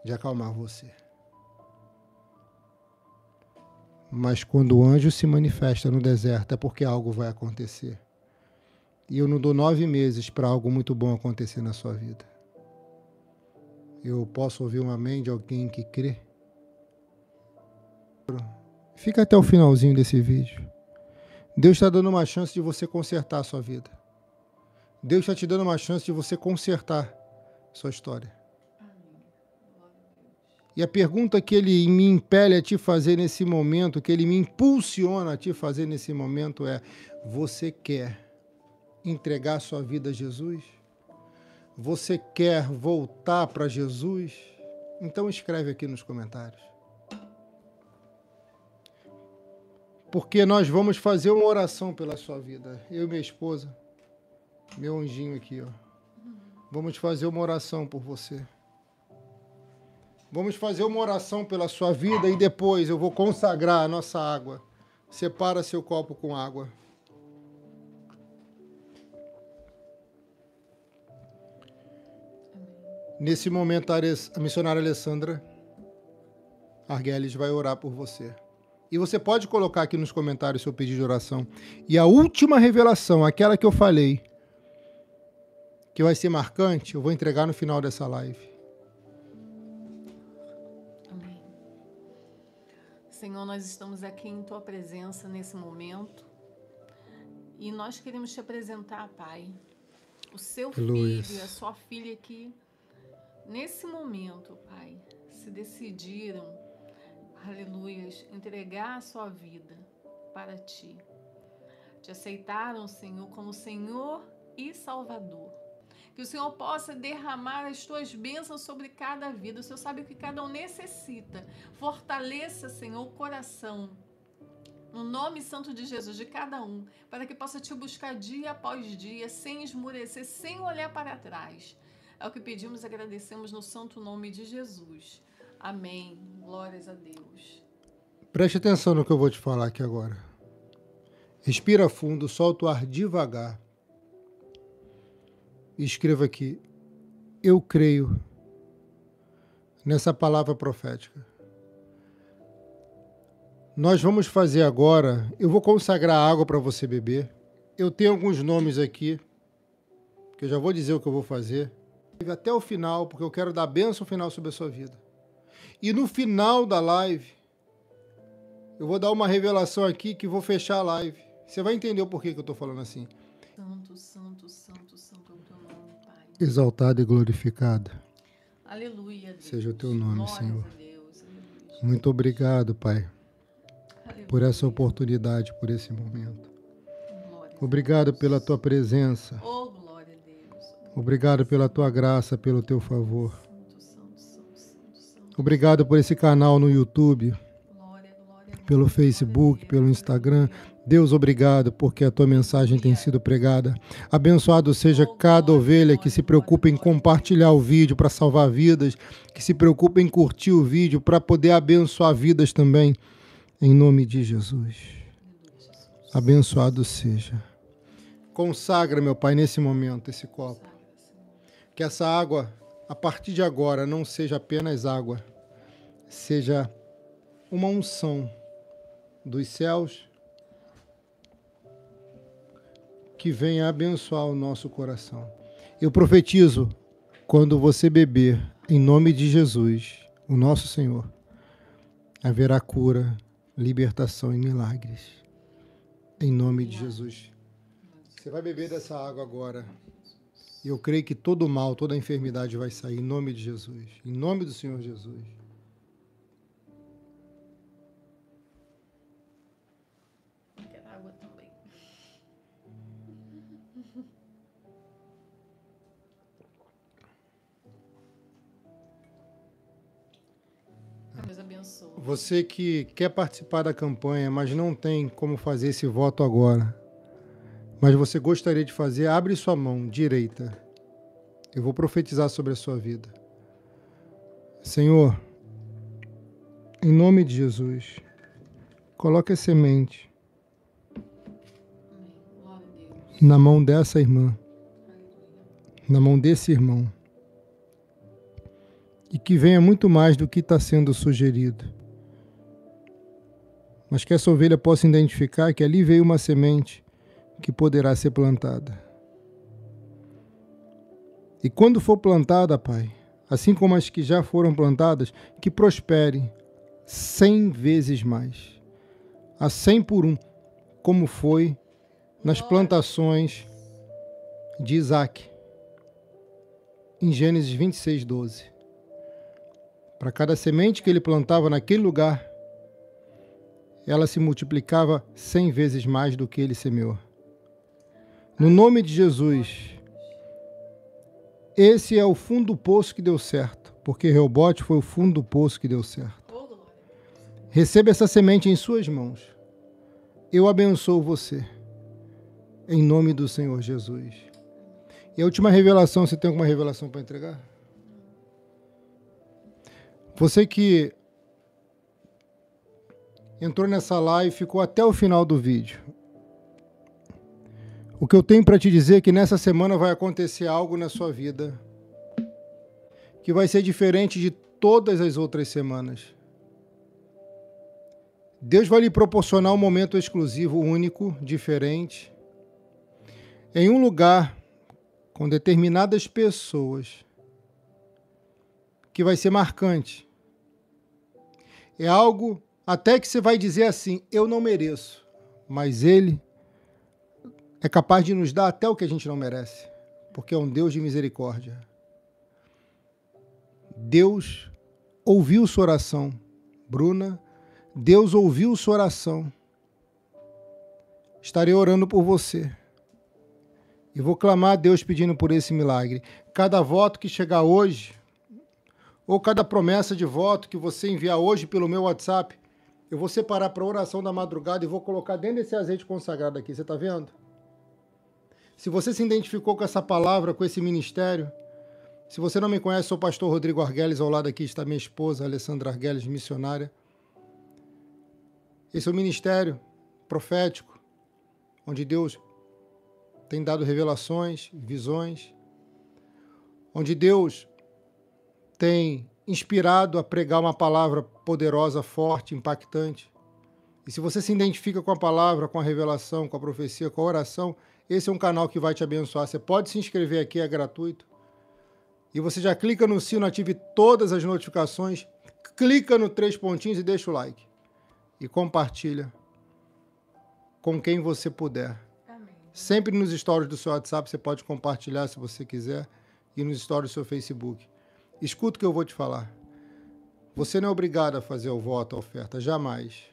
de acalmar você. Mas quando o anjo se manifesta no deserto, é porque algo vai acontecer. E eu não dou 9 meses para algo muito bom acontecer na sua vida. Eu posso ouvir um amém de alguém que crê? Fica até o finalzinho desse vídeo. Deus está dando uma chance de você consertar a sua vida. Deus está te dando uma chance de você consertar a sua história. E a pergunta que ele me impele a te fazer nesse momento, que ele me impulsiona a te fazer nesse momento é, você quer entregar sua vida a Jesus? Você quer voltar para Jesus? Então escreve aqui nos comentários. Porque nós vamos fazer uma oração pela sua vida. Eu e minha esposa, meu anjinho aqui, ó. Vamos fazer uma oração por você. Vamos fazer uma oração pela sua vida e depois eu vou consagrar a nossa água. Separa seu copo com água. Nesse momento, a missionária Alessandra Arguelles vai orar por você. E você pode colocar aqui nos comentários seu pedido de oração. E a última revelação, aquela que eu falei, que vai ser marcante, eu vou entregar no final dessa live. Senhor, nós estamos aqui em Tua presença nesse momento e nós queremos Te apresentar, Pai, o Seu Aleluia. filho e a Sua filha que, nesse momento, Pai, se decidiram, aleluias, entregar a sua vida para Ti. Te aceitaram, Senhor, como Senhor e Salvador. Que o Senhor possa derramar as Tuas bênçãos sobre cada vida. O Senhor sabe o que cada um necessita. Fortaleça, Senhor, o coração, no nome santo de Jesus, de cada um, para que possa Te buscar dia após dia, sem esmurecer, sem olhar para trás. É o que pedimos e agradecemos no santo nome de Jesus. Amém. Glórias a Deus. Preste atenção no que eu vou te falar aqui agora. Respira fundo, solta o ar devagar. E escreva aqui, eu creio nessa palavra profética. Nós vamos fazer agora, eu vou consagrar água para você beber. Eu tenho alguns nomes aqui, que eu já vou dizer o que eu vou fazer. Até o final, porque eu quero dar a bênção final sobre a sua vida. E no final da live, eu vou dar uma revelação aqui que vou fechar a live. Você vai entender o porquê que eu estou falando assim. Santo, santo, santo, santo é o teu nome, Pai. Exaltado e glorificado. Aleluia, Deus. Seja o teu nome, Glórias Senhor. a Deus. Aleluia. Muito obrigado, Pai, Aleluia. por essa oportunidade, por esse momento. Glórias a Obrigado Deus. pela tua presença. Oh, glória a Deus. Obrigado pela tua graça, pelo teu favor. Santo, santo, santo, santo, santo. Obrigado por esse canal no YouTube, Glória, glória, pelo glória, Facebook, glória a pelo Deus. Instagram. Deus, obrigado porque a tua mensagem tem sido pregada. Abençoado seja cada ovelha que se preocupa em compartilhar o vídeo para salvar vidas, que se preocupa em curtir o vídeo para poder abençoar vidas também. Em nome de Jesus. Abençoado seja. Consagra, meu Pai, nesse momento, esse copo. Que essa água, a partir de agora, não seja apenas água, seja uma unção dos céus que venha abençoar o nosso coração. Eu profetizo, quando você beber, em nome de Jesus, o nosso Senhor, haverá cura, libertação e milagres. Em nome de Jesus. Você vai beber dessa água agora. E eu creio que todo mal, toda enfermidade vai sair em nome de Jesus. Em nome do Senhor Jesus. Quero água também. Deus abençoe. Você que quer participar da campanha, mas não tem como fazer esse voto agora, mas você gostaria de fazer, abre sua mão direita. Eu vou profetizar sobre a sua vida. Senhor, em nome de Jesus, coloque a semente Amém. Glória a Deus. na mão dessa irmã, Aleluia. na mão desse irmão, e que venha muito mais do que está sendo sugerido, mas que essa ovelha possa identificar que ali veio uma semente que poderá ser plantada. E quando for plantada, Pai, assim como as que já foram plantadas, que prospere 100 vezes mais, a 100 por 1, como foi nas plantações de Isaac, em Gênesis 26, 12. Para cada semente que ele plantava naquele lugar, ela se multiplicava 100 vezes mais do que ele semeou. No nome de Jesus, esse é o fundo do poço que deu certo, porque Reobote foi o fundo do poço que deu certo. Oh, glória. Receba essa semente em suas mãos. Eu abençoo você, em nome do Senhor Jesus. E a última revelação, você tem alguma revelação para entregar? Você que entrou nessa live e ficou até o final do vídeo. O que eu tenho para te dizer é que nessa semana vai acontecer algo na sua vida que vai ser diferente de todas as outras semanas. Deus vai lhe proporcionar um momento exclusivo, único, diferente, em um lugar com determinadas pessoas, que vai ser marcante. É algo até que você vai dizer assim, eu não mereço, mas Ele é capaz de nos dar até o que a gente não merece, porque é um Deus de misericórdia. Deus ouviu sua oração, Bruna, Deus ouviu sua oração. Estarei orando por você. E vou clamar a Deus pedindo por esse milagre. Cada voto que chegar hoje, ou cada promessa de voto que você enviar hoje pelo meu WhatsApp, eu vou separar para a oração da madrugada e vou colocar dentro desse azeite consagrado aqui. Você está vendo? Se você se identificou com essa palavra, com esse ministério, se você não me conhece, sou o pastor Rodrigo Arguelles, ao lado aqui está minha esposa, Alessandra Arguelles, missionária. Esse é o ministério profético, onde Deus tem dado revelações, visões, onde Deus tem inspirado a pregar uma palavra poderosa, forte, impactante. E se você se identifica com a palavra, com a revelação, com a profecia, com a oração, esse é um canal que vai te abençoar. Você pode se inscrever aqui, é gratuito. E você já clica no sino, ative todas as notificações, clica no 3 pontinhos e deixa o like. E compartilha com quem você puder. Amém. Sempre nos stories do seu WhatsApp, você pode compartilhar se você quiser, e nos stories do seu Facebook. Escuta o que eu vou te falar. Você não é obrigado a fazer o voto, a oferta, jamais.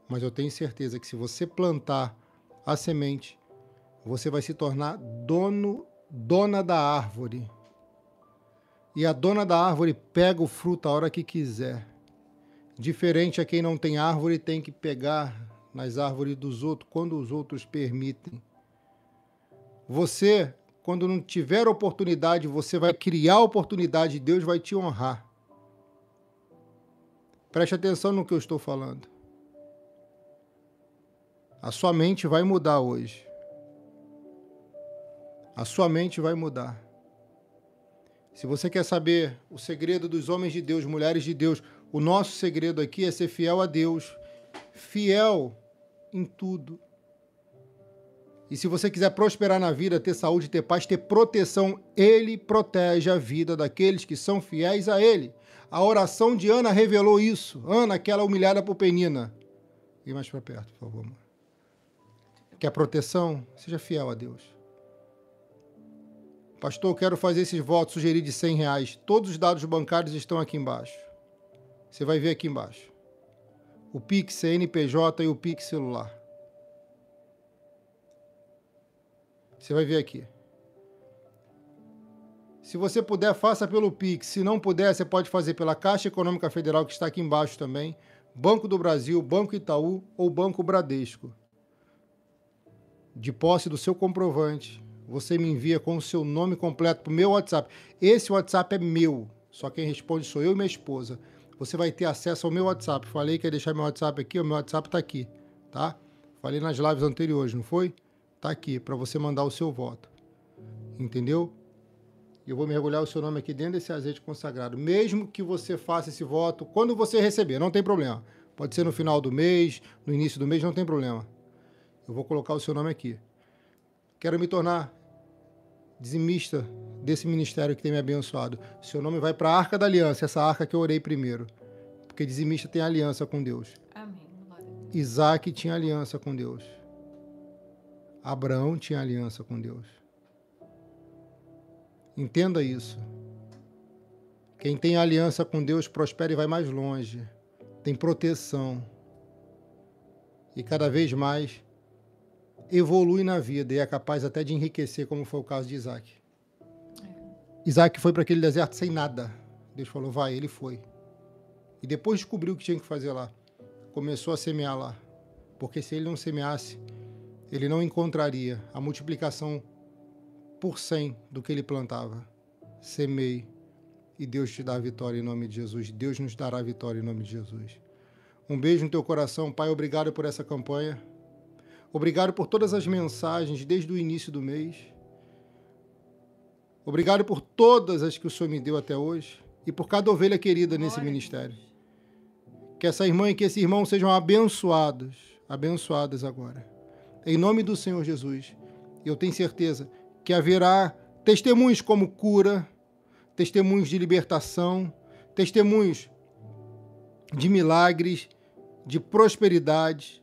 Mas eu tenho certeza que se você plantar a semente, você vai se tornar dona da árvore. E a dona da árvore pega o fruto a hora que quiser. Diferente a quem não tem árvore, tem que pegar nas árvores dos outros, quando os outros permitem. Você, quando não tiver oportunidade, você vai criar a oportunidade e Deus vai te honrar. Preste atenção no que eu estou falando. A sua mente vai mudar hoje. A sua mente vai mudar. Se você quer saber o segredo dos homens de Deus, mulheres de Deus, o nosso segredo aqui é ser fiel a Deus. Fiel em tudo. E se você quiser prosperar na vida, ter saúde, ter paz, ter proteção, Ele protege a vida daqueles que são fiéis a Ele. A oração de Ana revelou isso. Ana, aquela humilhada por Penina. Vem mais para perto, por favor, amor. Quer proteção? Seja fiel a Deus. Pastor, eu quero fazer esses votos, sugerir de R$100. Todos os dados bancários estão aqui embaixo. Você vai ver aqui embaixo. O Pix, CNPJ e o Pix celular. Você vai ver aqui. Se você puder, faça pelo Pix. Se não puder, você pode fazer pela Caixa Econômica Federal, que está aqui embaixo também, Banco do Brasil, Banco Itaú ou Banco Bradesco. De posse do seu comprovante, você me envia com o seu nome completo para o meu WhatsApp. Esse WhatsApp é meu, só quem responde sou eu e minha esposa. Você vai ter acesso ao meu WhatsApp. Falei que ia deixar meu WhatsApp aqui, o meu WhatsApp está aqui, tá? Falei nas lives anteriores, não foi? Tá aqui, para você mandar o seu voto. Entendeu? E eu vou mergulhar o seu nome aqui dentro desse azeite consagrado. Mesmo que você faça esse voto, quando você receber, não tem problema. Pode ser no final do mês, no início do mês, não tem problema. Eu vou colocar o seu nome aqui. Quero me tornar dizimista desse ministério que tem me abençoado. Seu nome vai para a Arca da Aliança, essa arca que eu orei primeiro. Porque dizimista tem aliança com Deus. Amém. Isaac tinha aliança com Deus. Abraão tinha aliança com Deus. Entenda isso. Quem tem aliança com Deus prospera e vai mais longe. Tem proteção. E cada vez mais evolui na vida e é capaz até de enriquecer, como foi o caso de Isaac. Isaac foi para aquele deserto sem nada. Deus falou, vai, ele foi. E depois descobriu o que tinha que fazer lá. Começou a semear lá. Porque se ele não semeasse, ele não encontraria a multiplicação por 100 do que ele plantava. Semeie e Deus te dá a vitória em nome de Jesus. Deus nos dará a vitória em nome de Jesus. Um beijo no teu coração. Pai, obrigado por essa campanha. Obrigado por todas as mensagens desde o início do mês. Obrigado por todas as que o Senhor me deu até hoje e por cada ovelha querida nesse ministério. Que essa irmã e que esse irmão sejam abençoadas agora. Em nome do Senhor Jesus. Eu tenho certeza que haverá testemunhos como cura, testemunhos de libertação, testemunhos de milagres, de prosperidade.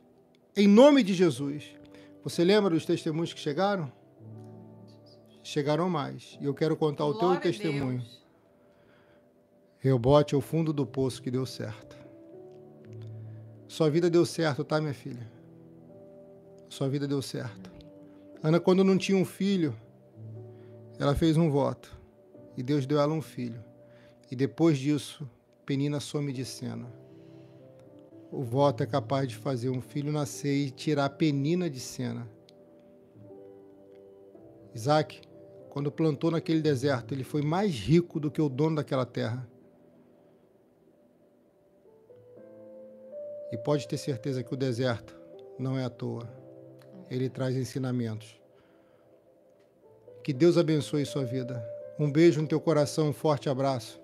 Em nome de Jesus. Você lembra dos testemunhos que chegaram? Chegaram mais. E eu quero contar o teu testemunho. Rebote ao fundo do poço que deu certo. Sua vida deu certo, tá, minha filha? Sua vida deu certo. Ana, quando não tinha um filho, ela fez um voto. E Deus deu a ela um filho. E depois disso, Penina some de cena. O voto é capaz de fazer um filho nascer e tirar a Penina de cena. Isaac, quando plantou naquele deserto, ele foi mais rico do que o dono daquela terra. E pode ter certeza que o deserto não é à toa. Ele traz ensinamentos. Que Deus abençoe sua vida. Um beijo no teu coração, um forte abraço.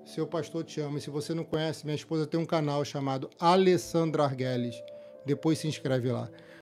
Seu pastor te ama. E se você não conhece, minha esposa tem um canal chamado Alessandra Arguelles. Depois se inscreve lá.